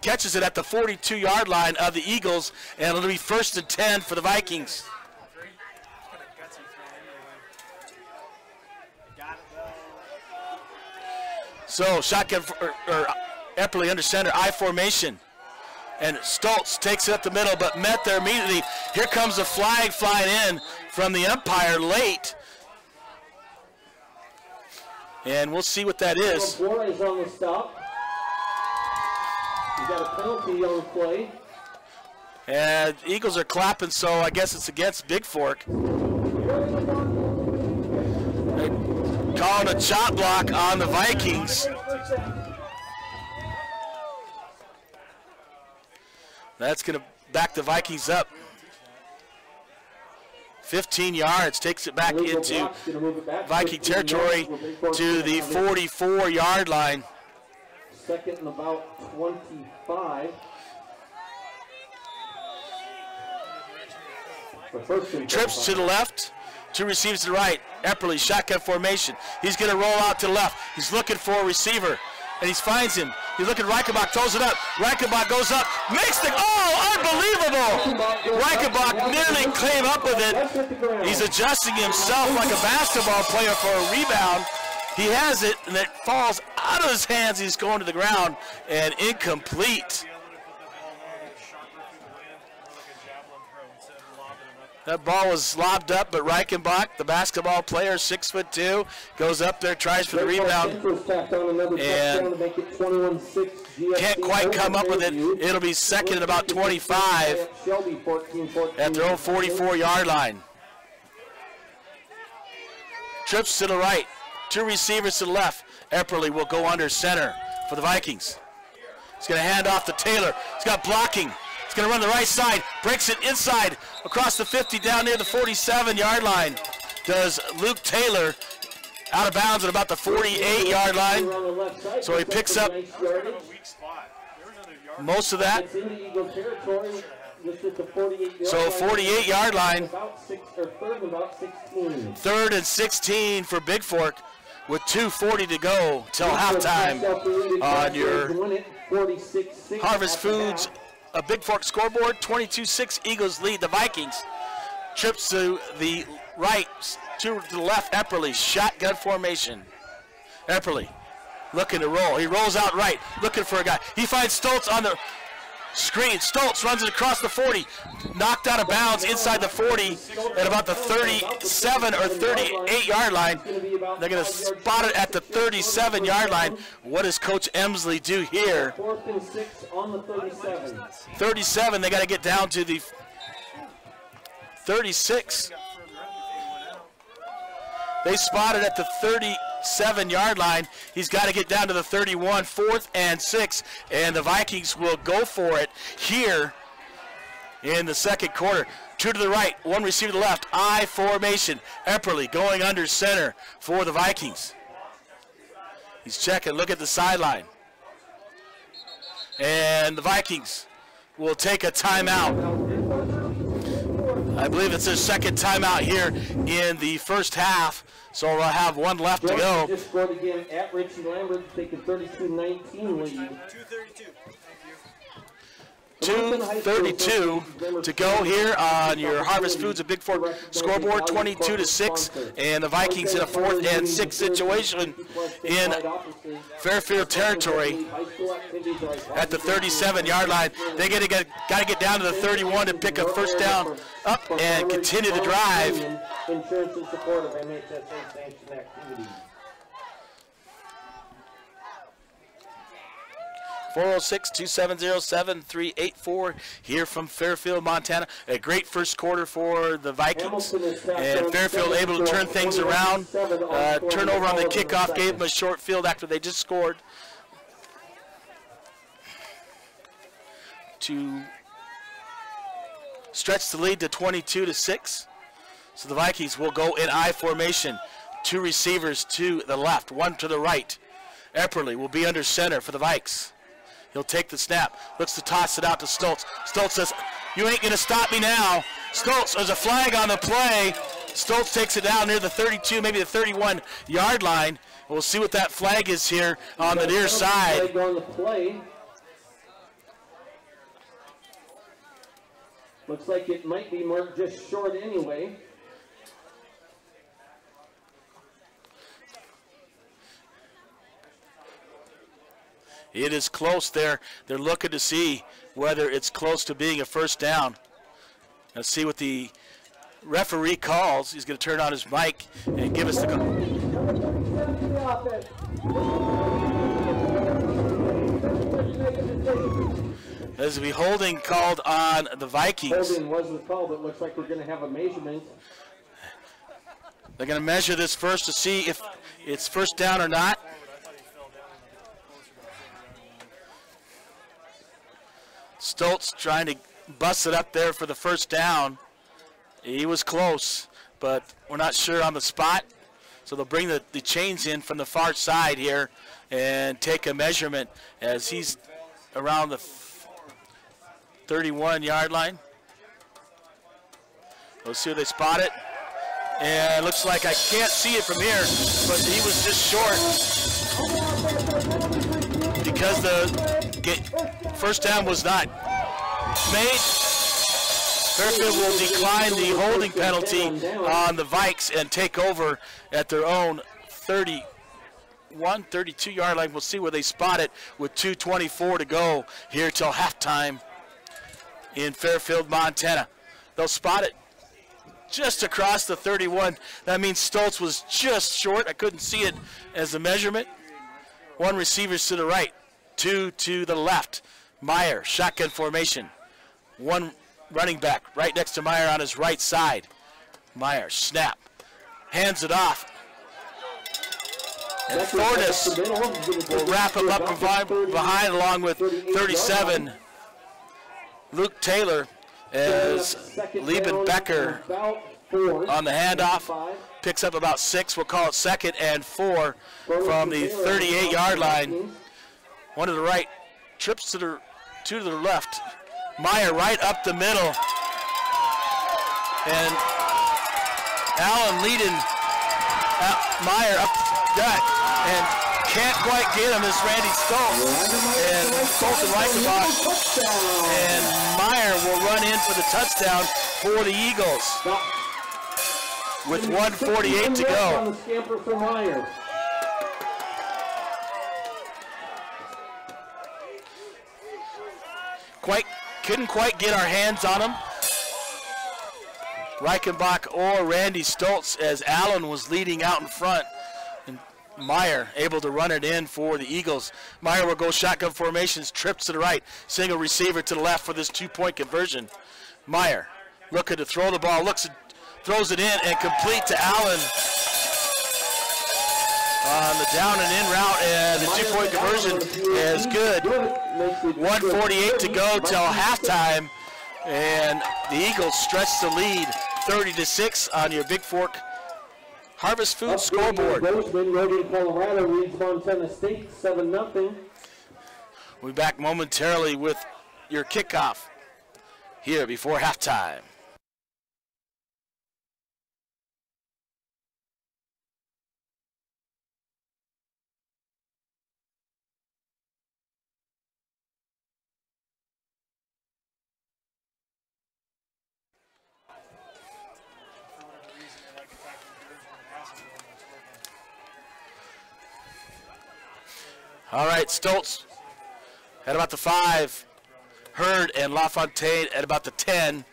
catches it at the 42-yard line of the Eagles, and it'll be 1st and 10 for the Vikings. So shotgun or Epperly under center, I formation. And Stoltz takes it up the middle, but met there immediately. Here comes a flag flying in from the umpire late. And we'll see what that is. Bora is on the stop. You got a penalty on the play. And Eagles are clapping, so I guess it's against Bigfork. They're calling a chop block on the Vikings. That's going to back the Vikings up 15 yards, takes it back into Viking territory to the 44-yard line. Second and about 25. Trips to the left, 2 receivers to the right. Epperly, shotgun formation. He's going to roll out to the left. He's looking for a receiver, and he finds him. He's looking at Reichenbach, throws it up. Reichenbach goes up, makes the, unbelievable! Reichenbach nearly came up with it. He's adjusting himself like a basketball player for a rebound. He has it, and it falls out of his hands. He's going to the ground, and incomplete. That ball was lobbed up, but Reichenbach, the basketball player, 6'2", goes up there, tries for the rebound, and can't quite come up with it. It'll be second and about 25 at their own 44-yard line. Trips to the right, 2 receivers to the left. Epperly will go under center for the Vikings. He's going to hand off to Taylor. He's got blocking. He's going to run the right side, breaks it inside, across the 50, down near the 47-yard line. Does Luke Taylor, out of bounds at about the 48-yard line. So he picks up most of that. So 48-yard line. 3rd and 16 for Bigfork with 2:40 to go till halftime on your Harvest Foods a Bigfork scoreboard. 22-6 Eagles lead the Vikings. Trips to the right, 2 to the left. Epperly, shotgun formation. Epperly looking to roll. He rolls out right, looking for a guy. He finds Stoltz on the screen. Stoltz runs it across the 40, knocked out of bounds inside the 40 at about the 37 or 38-yard line. They're going to spot it at the 37-yard line. What does Coach Emsley do here? 4th and 6 on the 37. 37, they got to get down to the 36. They spot it at the 37-yard line. He's got to get down to the 31, 4th and 6, and the Vikings will go for it here in the second quarter. 2 to the right, 1 receiver to the left, I formation. Epperly going under center for the Vikings. He's checking, look at the sideline. And the Vikings will take a timeout. I believe it's their second timeout here in the first half, so we'll have 1 left to go. Just scored again at Richie Lambert, taking 32-19 lead. 2:32 to go here on your Harvest Foods of Bigfork scoreboard, 22-6, and the Vikings in a 4th and 6 situation in Fairfield territory at the 37-yard line. They got to get down to the 31 to pick a first down up and continue the drive. Insurance in support of MHSA sanctioned activities. 406-270-7384 here from Fairfield, Montana. A great first quarter for the Vikings, and Fairfield able to turn things around. Turnover on the kickoff gave them a short field after they just scored to stretch the lead to 22-6. So the Vikings will go in I formation. 2 receivers to the left, 1 to the right. Epperly will be under center for the Vikes. He'll take the snap, looks to toss it out to Stoltz. Stoltz says, "You ain't gonna stop me now." Stoltz, there's a flag on the play. Stoltz takes it down near the 32, maybe the 31-yard line. We'll see what that flag is here on the near side. On the play. Looks like it might be marked just short anyway. It is close there. They're looking to see whether it's close to being a first down. Let's see what the referee calls. He's going to turn on his mic and give us the call. There's a holding called on the Vikings. Holding wasn't called. It looks like we're going to have a measurement. They're going to measure this first to see if it's first down or not. Stoltz trying to busted up there for the first down. He was close, but we're not sure on the spot. So they'll bring the chains in from the far side here and take a measurement as he's around the 31-yard line. We'll see if they spot it. And it looks like I can't see it from here, but he was just short because the first down was not made. Fairfield will decline the holding penalty on the Vikes and take over at their own 31, 32-yard line. We'll see where they spot it with 2:24 to go here till halftime in Fairfield, Montana. They'll spot it just across the 31. That means Stoltz was just short. I couldn't see it as a measurement. One receiver's to the right, two to the left. Meyer, shotgun formation. One running back right next to Meyer on his right side. Meyer, snap, hands it off. And Fortis will wrap him up behind along with 37. Luke Taylor as Lieben Becker on the handoff. Picks up about 6. We'll call it 2nd and 4 from the 38-yard line. One to the right, trips to the 2 to the left. Meyer right up the middle. And Allen leading Meyer up gut and can't quite get him as Randy Stoltz. And Stoltz and Reichenbach. And Meyer will run in for the touchdown for the Eagles with 1:48 to go. Couldn't quite get our hands on him. Reichenbach or Randy Stoltz as Allen was leading out in front. And Meyer able to run it in for the Eagles. Meyer will go shotgun formations, trips to the right, single receiver to the left for this 2-point conversion. Meyer looking to throw the ball, throws it in and complete to Allen on the down and in route, and the 2-point conversion is good. 1:48 to go till halftime, and the Eagles stretch the lead 30-6 on your Bigfork Harvest Food scoreboard. Colorado leads Montana State 7-0. We'll be back momentarily with your kickoff here before halftime. All right, Stoltz at about the 5. Hurd and LaFontaine at about the 10.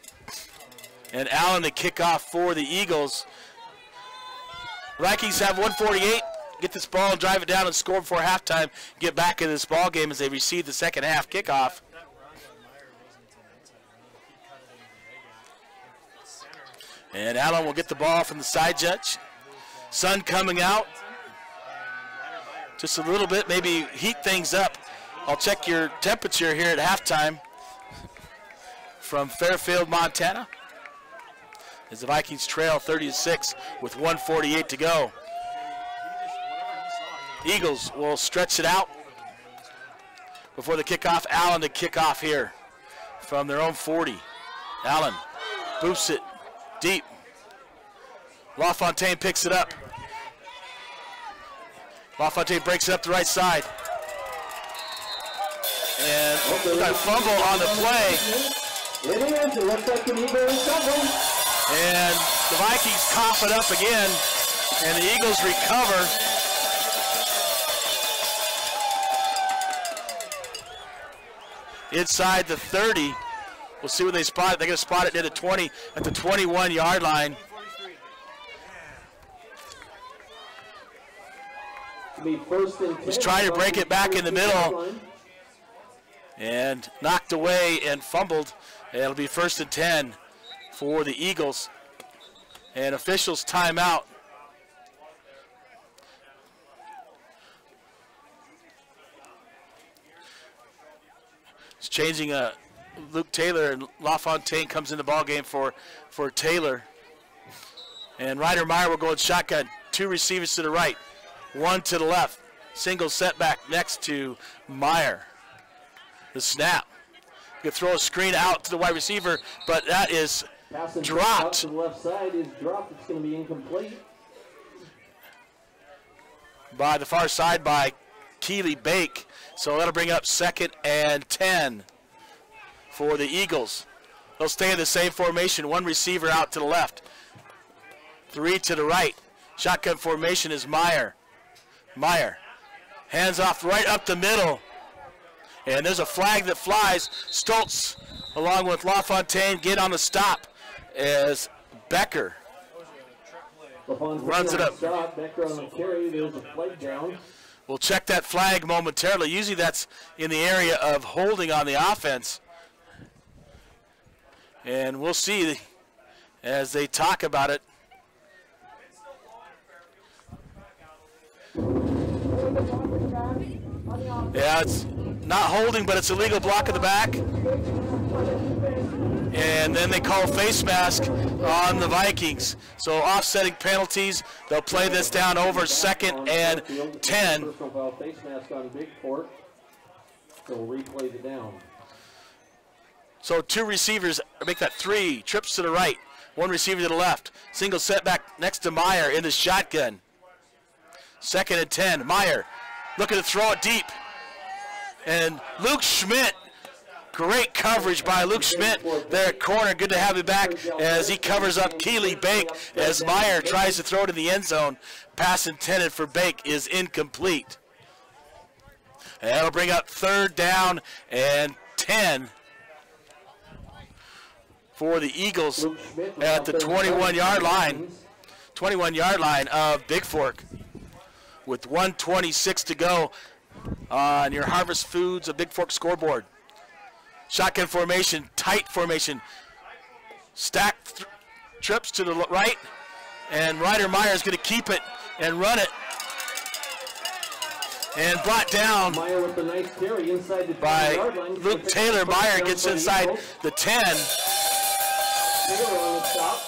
And Allen to kick off for the Eagles. Vikings have 1:48. Get this ball, drive it down, and score before halftime. Get back in this ball game as they receive the second half kickoff. And Allen will get the ball from the side judge. Sun coming out. Just a little bit, maybe heat things up. I'll check your temperature here at halftime from Fairfield, Montana, as the Vikings trail 30-6 with 1:48 to go. Eagles will stretch it out before the kickoff. Allen to kick off here from their own 40. Allen boosts it deep. LaFontaine picks it up. LaFontaine breaks it up the right side. And a fumble on the play. It looks like an Eagle recovery. And the Vikings cough it up again, and the Eagles recover. Inside the 30. We'll see where they spot it. They're going to spot it near the 20 at the 21-yard line. He's trying to break it back in the middle and knocked away and fumbled. It'll be 1st and 10 for the Eagles. And officials timeout. It's changing a Luke Taylor, and LaFontaine comes in the ball game for Taylor. And Ryder Meyer will go in shotgun. 2 receivers to the right, 1 to the left. Single setback next to Meyer. The snap. You can throw a screen out to the wide receiver, but that is dropped. To the left side is dropped. It's going to be incomplete. By the far side by Keely Bake. So that'll bring up 2nd and 10 for the Eagles. They'll stay in the same formation. 1 receiver out to the left, 3 to the right. Shotgun formation is Meyer. Meyer hands off right up the middle. And there's a flag that flies. Stoltz, along with LaFontaine, get on the stop as Becker runs it up. Becker on the carry. There's a flag down. We'll check that flag momentarily. Usually that's in the area of holding on the offense. And we'll see as they talk about it. Yeah, it's not holding, but it's a legal block of the back. And then they call face mask on the Vikings. So offsetting penalties. They'll play this down over 2nd and 10. Personal foul face mask on Bigfork. So we'll replay the down. So 2 receivers, make that 3. Trips to the right, 1 receiver to the left. Single setback next to Meyer in the shotgun. 2nd and 10. Meyer looking to throw it deep. And Luke Schmidt, great coverage by Luke Schmidt there at corner. Good to have him back as he covers up Keely Bake as Meyer tries to throw it in the end zone. Pass intended for Bake is incomplete. And that'll bring up 3rd down and 10 for the Eagles at the 21-yard line. 21-yard line of Bigfork with 1:26 to go on your Harvest Foods of Bigfork scoreboard. Shotgun formation, tight formation. Stacked trips to the right, and Ryder Meyer is going to keep it and run it. And brought down with a nice carry inside the by Luke Taylor. Meyer gets inside the 10. Taylor on the stop.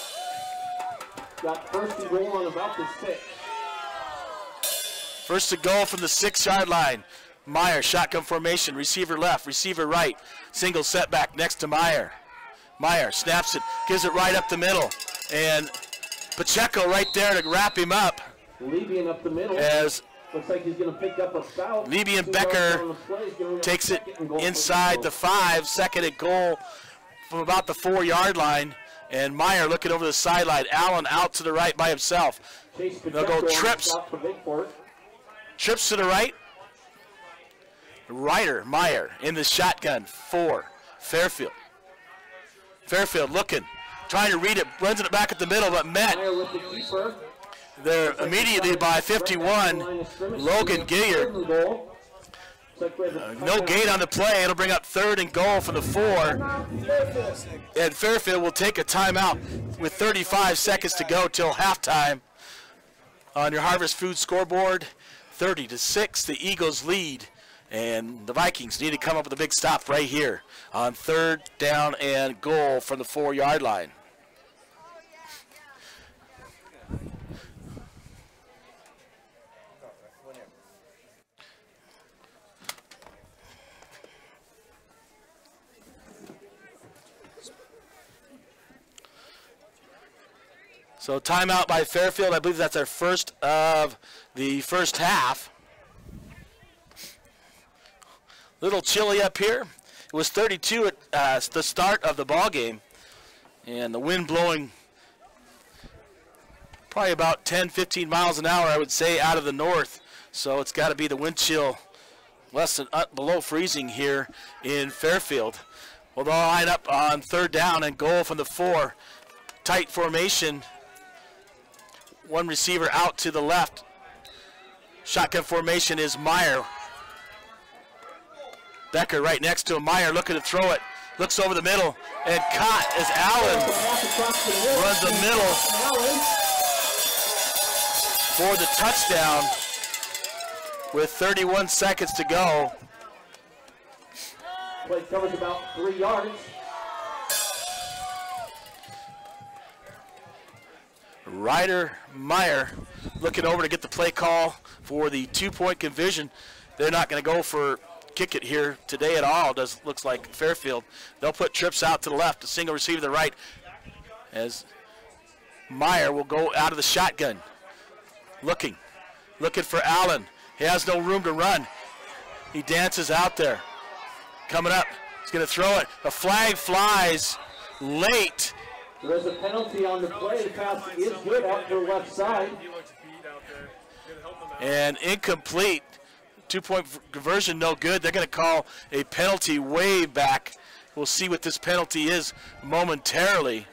Got 1st and goal on about the 6. 1st to goal from the 6-yard line. Meyer, shotgun formation, receiver left, receiver right. Single setback next to Meyer. Meyer snaps it, gives it right up the middle. And Pacheco right there to wrap him up. Levian up the middle. As looks like he's going to pick up a foul. Levian Becker takes it inside the 5, 2nd and goal from about the 4-yard line. And Meyer looking over the sideline. Allen out to the right by himself. They'll go trips. Trips to the right. Ryder Meyer in the shotgun for Fairfield. Fairfield looking, trying to read it, runs it back at the middle, but met there immediately by 51, Logan Gilliard. No gate on the play. It'll bring up 3rd and goal for the 4. And Fairfield will take a timeout with 35 seconds to go till halftime. On your Harvest Food scoreboard, 30-6, the Eagles lead. And the Vikings need to come up with a big stop right here on 3rd down and goal from the 4-yard line. So timeout by Fairfield. I believe that's our first of the first half. Little chilly up here. It was 32 at the start of the ball game, and the wind blowing probably about 10-15 miles an hour, I would say, out of the north. So it's got to be the wind chill less than below freezing here in Fairfield. Well, they'll line up on 3rd down and goal from the 4. Tight formation. 1 receiver out to the left. Shotgun formation is Meyer. Becker right next to him. Meyer looking to throw it. Looks over the middle and caught as Allen runs the middle for the touchdown with 31 seconds to go. Play covers about 3 yards. Ryder Meyer looking over to get the play call for the 2-point conversion. They're not going to go for kick it here today at all. Looks like Fairfield. They'll put trips out to the left, a single receiver to the right, as Meyer will go out of the shotgun. Looking for Allen. He has no room to run. He dances out there. Coming up, he's going to throw it. The flag flies late. There's a penalty on the play. The pass is good out to the left side. And incomplete. 2-point conversion, no good. They're going to call a penalty way back. We'll see what this penalty is momentarily.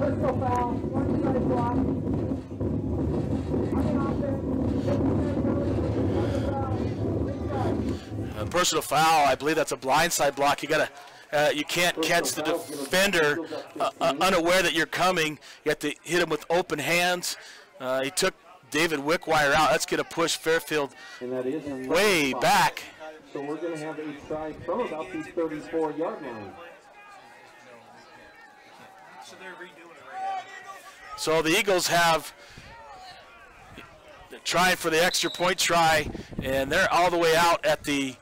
Personal foul, 1 side block. Personal foul, I believe that's a blindside block. You can't catch the defender unaware that you're coming. You have to hit him with open hands. He took David Wickwire out. That's going to push Fairfield way back. So we're going to have a try from about the 34-yard line. So they're redoing it right now. So the Eagles have trying for the extra point try, and they're all the way out at the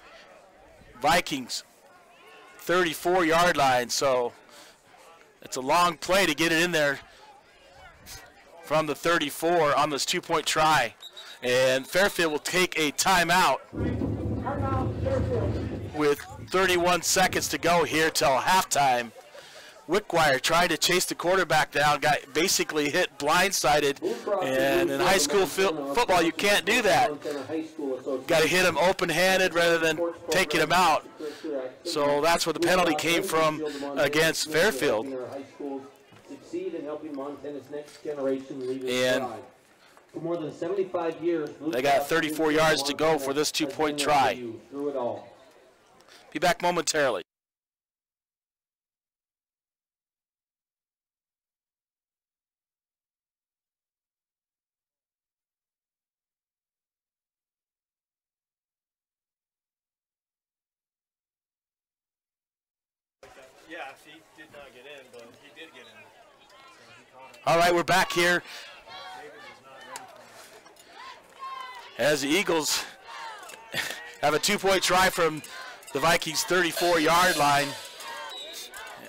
Vikings 34-yard line. So it's a long play to get it in there from the 34 on this 2-point try. And Fairfield will take a timeout with 31 seconds to go here till halftime. Wickwire tried to chase the quarterback down, got basically hit blindsided, and in high school football you can't do that. Got to hit him open-handed rather than taking him out. So that's where the penalty came from against Fairfield. And for more than 75 years, they got 34 yards to go for this 2-point try. Be back momentarily. Yeah, he did not get in, but he did get in. So he caught it. All right, we're back here as the Eagles have a 2-point try from the Vikings 34-yard line.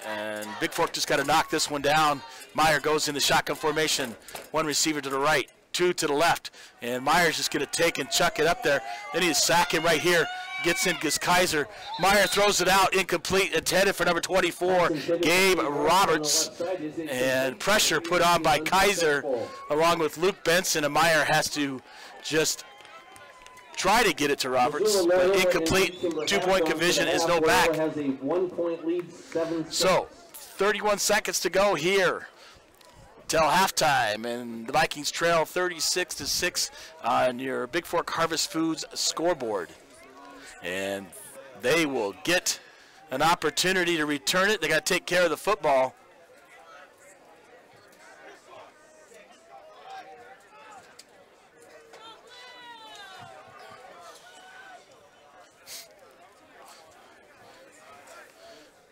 And Bigfork just got to knock this one down. Meyer goes in the shotgun formation. 1 receiver to the right, 2 to the left. And Meyer's just going to take and chuck it up there. Then he's sacking right here. Gets in, gets Kaiser. Meyer throws it out, incomplete, intended for number 24, Gabe Roberts. And pressure put on by Kaiser along with Luke Benson, and Meyer has to just try to get it to Roberts, but incomplete. 2-point conversion is no back. So 31 seconds to go here till halftime, and the Vikings trail 36-6 on your Bigfork Harvest Foods scoreboard. And they will get an opportunity to return it. They got to take care of the football.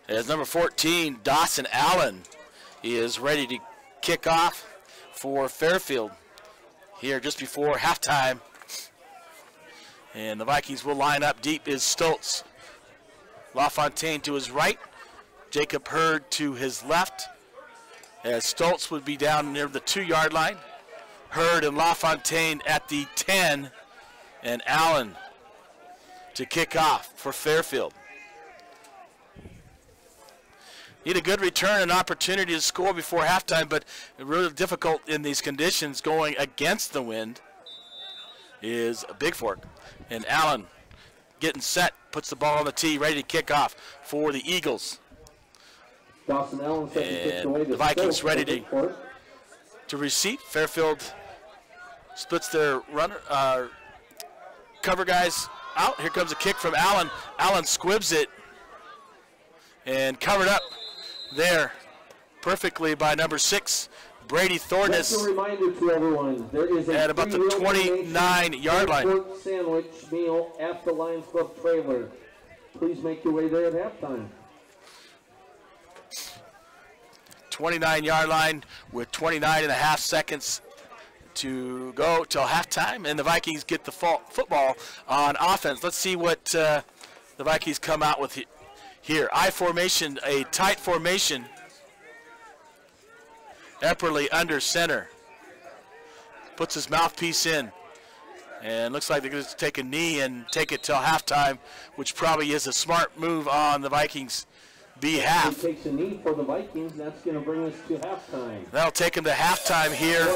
As number 14, Dawson Allen, is ready to kick off for Fairfield here just before halftime. And the Vikings will line up deep is Stoltz. LaFontaine to his right. Jacob Hurd to his left. As Stoltz would be down near the 2-yard line. Hurd and LaFontaine at the 10. And Allen to kick off for Fairfield. Need a good return, an opportunity to score before halftime, but really difficult in these conditions going against the wind is Bigfork. And Allen getting set, puts the ball on the tee, ready to kick off for the Eagles. And the Vikings ready to receive. Fairfield splits their runner, cover guys out. Here comes a kick from Allen. Allen squibs it and covered up there perfectly by number 6, Brady Thorness. Just a reminder to everyone, there is a at about the 29-yard line. pork sandwich meal at the Lions Club trailer. Please make your way there at halftime. 29-yard line with 29.5 seconds to go till halftime, and the Vikings get the football on offense. Let's see what the Vikings come out with here. I formation, a tight formation. Epperly under center. Puts his mouthpiece in. And looks like they're going to take a knee and take it till halftime, which probably is a smart move on the Vikings' behalf. He takes a knee for the Vikings. That's going to bring us to halftime. That'll take them to halftime here.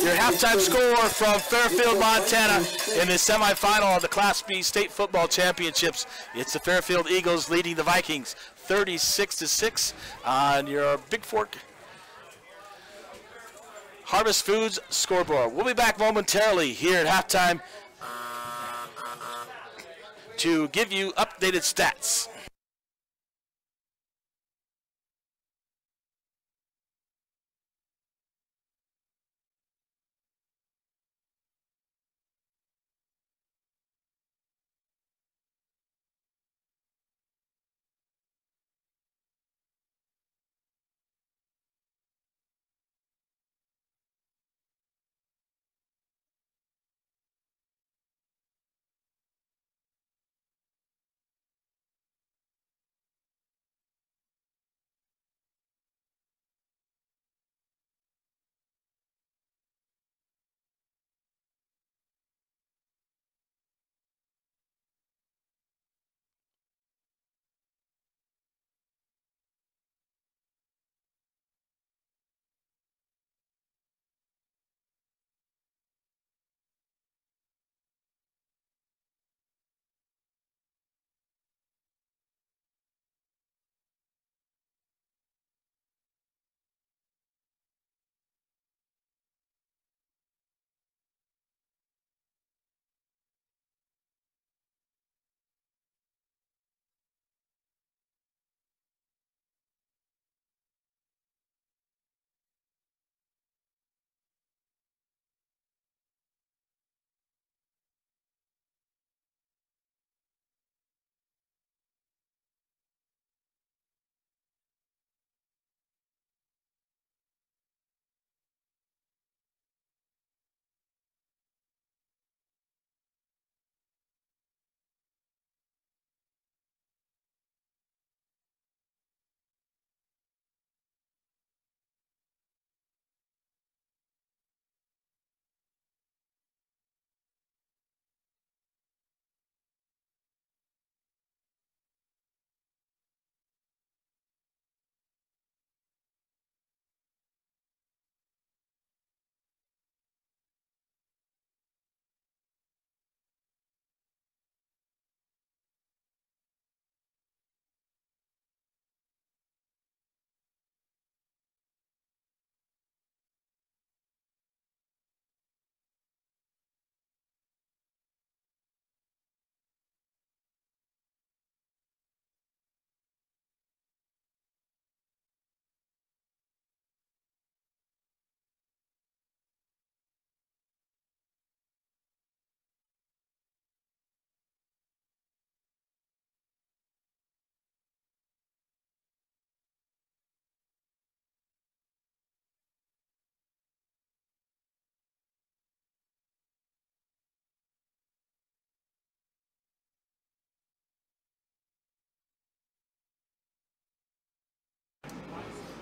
Your halftime score from Fairfield, Montana in the semifinal of the Class B State Football Championships. It's the Fairfield Eagles leading the Vikings 36-6 on your Bigfork Harvest Foods scoreboard. We'll be back momentarily here at halftime to give you updated stats.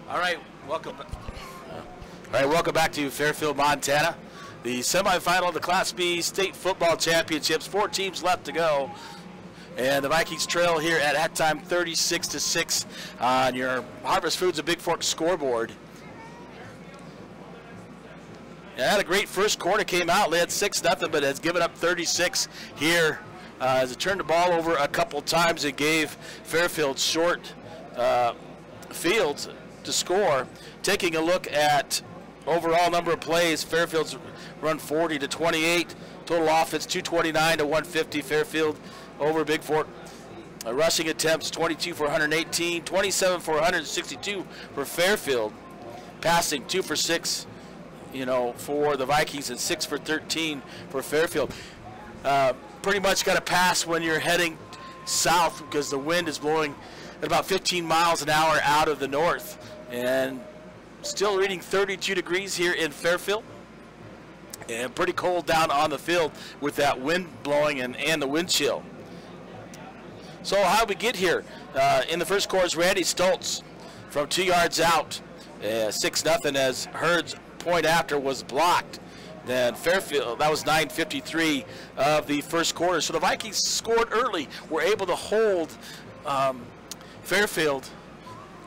All right, welcome back to Fairfield, Montana. The semifinal of the Class B State Football Championships. 4 teams left to go. And the Vikings trail here at halftime 36-6 on your Harvest Foods of Bigfork scoreboard. Yeah, had a great first quarter, came out, led 6-0, but has given up 36 here. As it turned the ball over a couple times, it gave Fairfield short fields to score. Taking a look at overall number of plays, Fairfield's run 40 to 28. Total offense 229 to 150. Fairfield over Bigfork. Rushing attempts 22 for 118, 27 for 162 for Fairfield. passing, 2 for 6, for the Vikings, and 6 for 13 for Fairfield. Pretty much got to pass when you're heading south because the wind is blowing at about 15 miles an hour out of the north. And still reading 32 degrees here in Fairfield. And pretty cold down on the field with that wind blowing and the wind chill. So how did we get here? In the first quarter, Randy Stoltz from 2 yards out, 6-0 as Hurd's point after was blocked. Then Fairfield, that was 9:53 of the first quarter. So the Vikings scored early, were able to hold Fairfield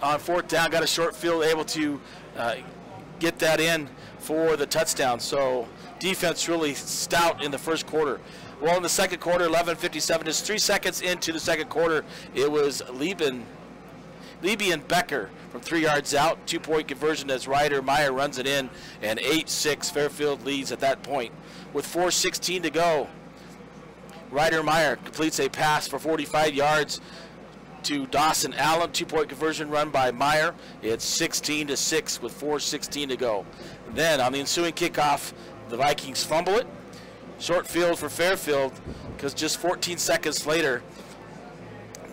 on 4th down, got a short field, able to get that in for the touchdown. So defense really stout in the first quarter. Well, in the second quarter, 11:57, just 3 seconds into the second quarter, it was Lieben Becker from 3 yards out, 2-point conversion as Ryder Meyer runs it in, and 8-6 Fairfield leads at that point. With 4:16 to go, Ryder Meyer completes a pass for 45 yards to Dawson Allen, 2-point conversion run by Meyer. It's 16-6 with 4:16 to go. Then on the ensuing kickoff, the Vikings fumble it. Short field for Fairfield because just 14 seconds later,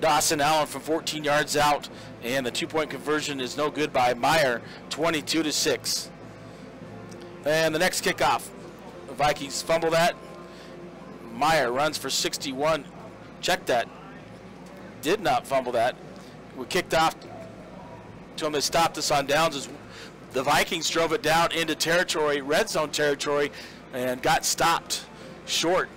Dawson Allen from 14 yards out, and the 2-point conversion is no good by Meyer, 22-6. And the next kickoff, the Vikings fumble that. Meyer runs for 61. Check that. Did not fumble that. We kicked off to them. They stopped us on downs as the Vikings drove it down into territory, red zone territory, and got stopped short.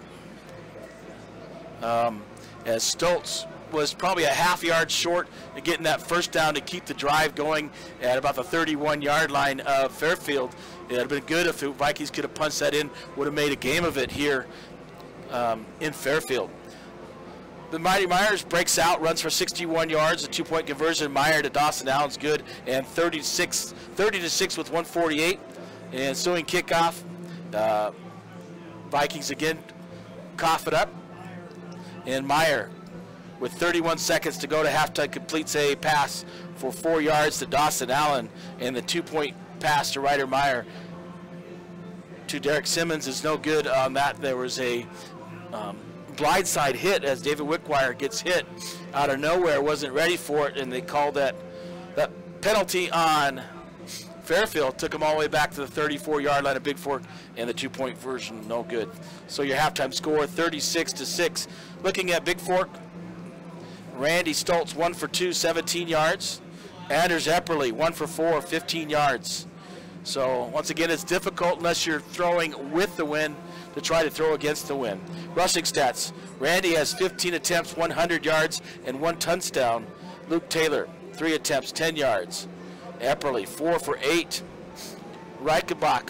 As Stoltz was probably a half yard short of getting that first down to keep the drive going at about the 31-yard line of Fairfield. It would have been good if the Vikings could have punched that in, would have made a game of it here in Fairfield. The Mighty Myers breaks out, runs for 61 yards, a 2-point conversion. Meyer to Dawson Allen's good, and 30-6 with 1:48. And ensuing kickoff, Vikings again cough it up, and Meyer, with 31 seconds to go to halftime, completes a pass for 4 yards to Dawson Allen, and the 2-point pass to Ryder Meyer to Derek Simmons is no good on that. There was a blindside hit as David Wickwire gets hit out of nowhere, wasn't ready for it, and they called that penalty on Fairfield. Took him all the way back to the 34-yard line of Bigfork, and the 2-point version no good. So your halftime score, 36-6. Looking at Bigfork, Randy Stoltz 1 for 2, 17 yards. Anders Epperly 1 for 4, 15 yards. So once again, it's difficult unless you're throwing with the wind to try to throw against the wind. Rushing stats, Randy has 15 attempts, 100 yards, and 1 touchdown. Luke Taylor, 3 attempts, 10 yards. Epperly, 4 for 8. Reichenbach,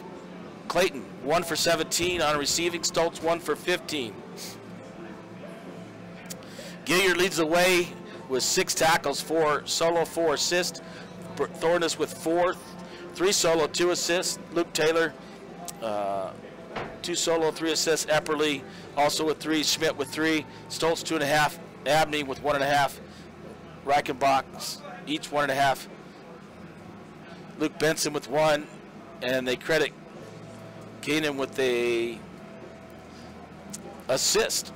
Clayton, 1 for 17 on receiving. Stoltz, 1 for 15. Gilliard leads the way with 6 tackles, 4 solo, 4 assists. Thornus with 4, 3 solo, 2 assists. Luke Taylor, 2 solo, 3 assists. Epperly also with 3. Schmidt with 3. Stoltz 2.5. Abney with 1.5. Reichenbach each 1.5. Luke Benson with 1, and they credit Keenan with a assist.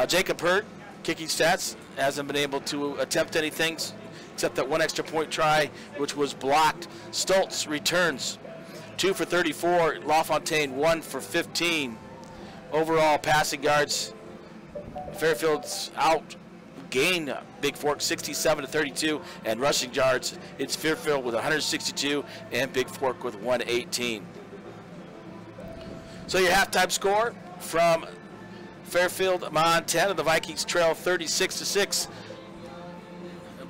Jacob Hurd, kicking stats, hasn't been able to attempt anything except that 1 extra point try, which was blocked. Stoltz returns, 2 for 34. LaFontaine, 1 for 15. Overall passing yards, Fairfield's out. Gain Bigfork 67-32, and rushing yards, it's Fairfield with 162 and Bigfork with 118. So your halftime score from Fairfield, Montana, the Vikings trail 36-6,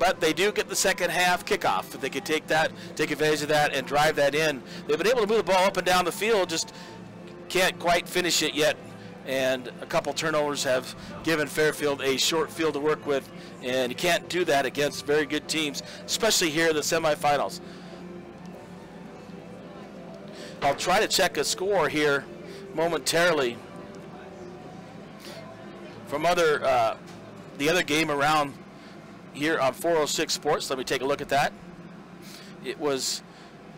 but they do get the second half kickoff. If they could take advantage of that and drive that in. They've been able to move the ball up and down the field, just can't quite finish it yet. And a couple turnovers have given Fairfield a short field to work with, and you can't do that against very good teams, especially here in the semifinals. I'll try to check a score here momentarily from the other game around here on 406 Sports. Let me take a look at that. It was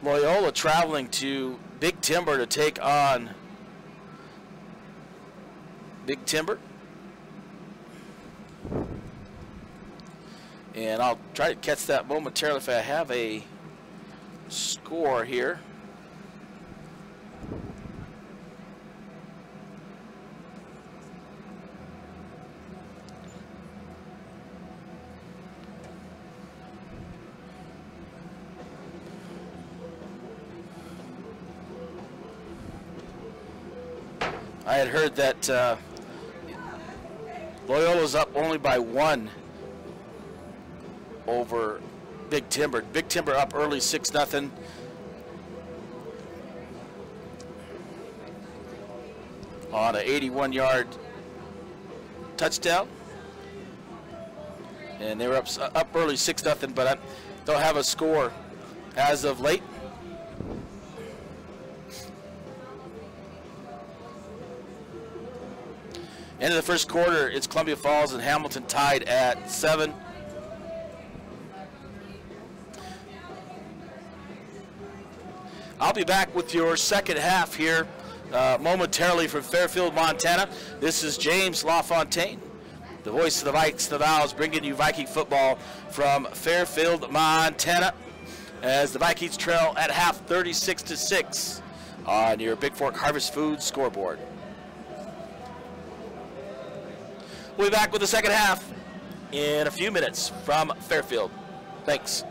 Loyola traveling to Big Timber to take on Big Timber. And I'll try to catch that momentarily if I have a score here. I had heard that Loyola's up only by 1 over Big Timber. Big Timber up early 6-0. On an 81-yard touchdown. And they were up early 6-0, but I don't have a score as of late. End of the first quarter, it's Columbia Falls and Hamilton tied at 7. I'll be back with your second half here momentarily from Fairfield, Montana. This is James LaFontaine, the voice of the Vikes, the Vows, bringing you Viking football from Fairfield, Montana, as the Vikings trail at half 36-6 on your Bigfork Harvest Foods scoreboard. We'll be back with the second half in a few minutes from Fairfield. Thanks.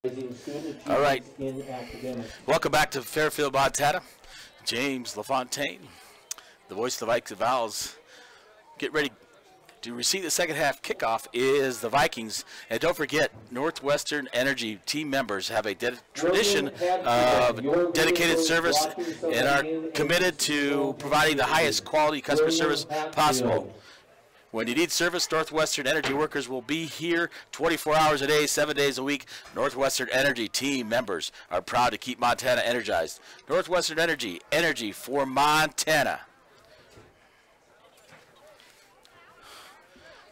All right. Welcome back to Fairfield, Montana. James LaFontaine, the voice of the Vikes of Owls. Get ready to receive the second half kickoff is the Vikings. And don't forget, Northwestern Energy team members have a tradition of dedicated service and are committed to providing the highest quality customer service possible. When you need service, Northwestern Energy workers will be here 24 hours a day, 7 days a week. Northwestern Energy team members are proud to keep Montana energized. Northwestern Energy, energy for Montana.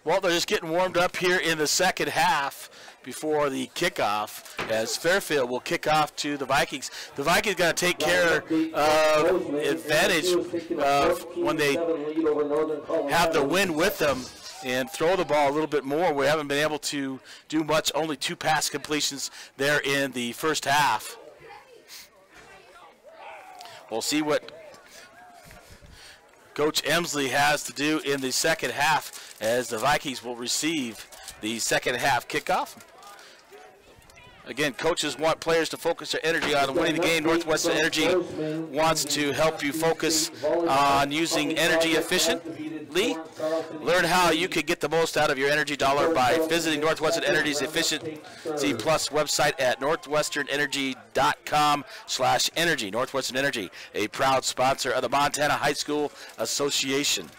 Well, they're just getting warmed up here in the second half before the kickoff, as Fairfield will kick off to the Vikings. The Vikings got to take care of advantage of when they have the wind with them and throw the ball a little bit more. We haven't been able to do much, only 2 pass completions there in the first half. We'll see what Coach Emsley has to do in the second half as the Vikings will receive the second half kickoff. Again, coaches want players to focus their energy on winning the game. Northwestern Energy wants to help you focus on using energy efficiently. Learn how you can get the most out of your energy dollar by visiting Northwestern Energy's Efficiency Plus website at northwesternenergy.com/energy. Northwestern Energy, a proud sponsor of the Montana High School Association.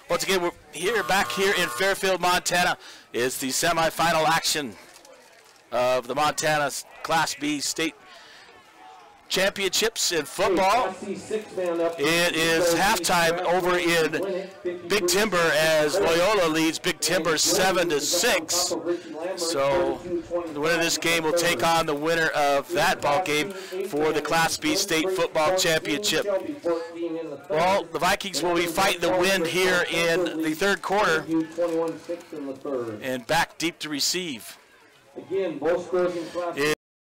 Once again, we're back here in Fairfield, Montana. It's the semifinal action of the Montana Class B state championships in football. It is halftime over in Big Timber as Loyola leads Big Timber 7-6. So the winner of this game will take on the winner of that ball game for the Class B state football championship. Well, the Vikings will be fighting the wind here in the third quarter and back deep to receive. Again, both scores in Class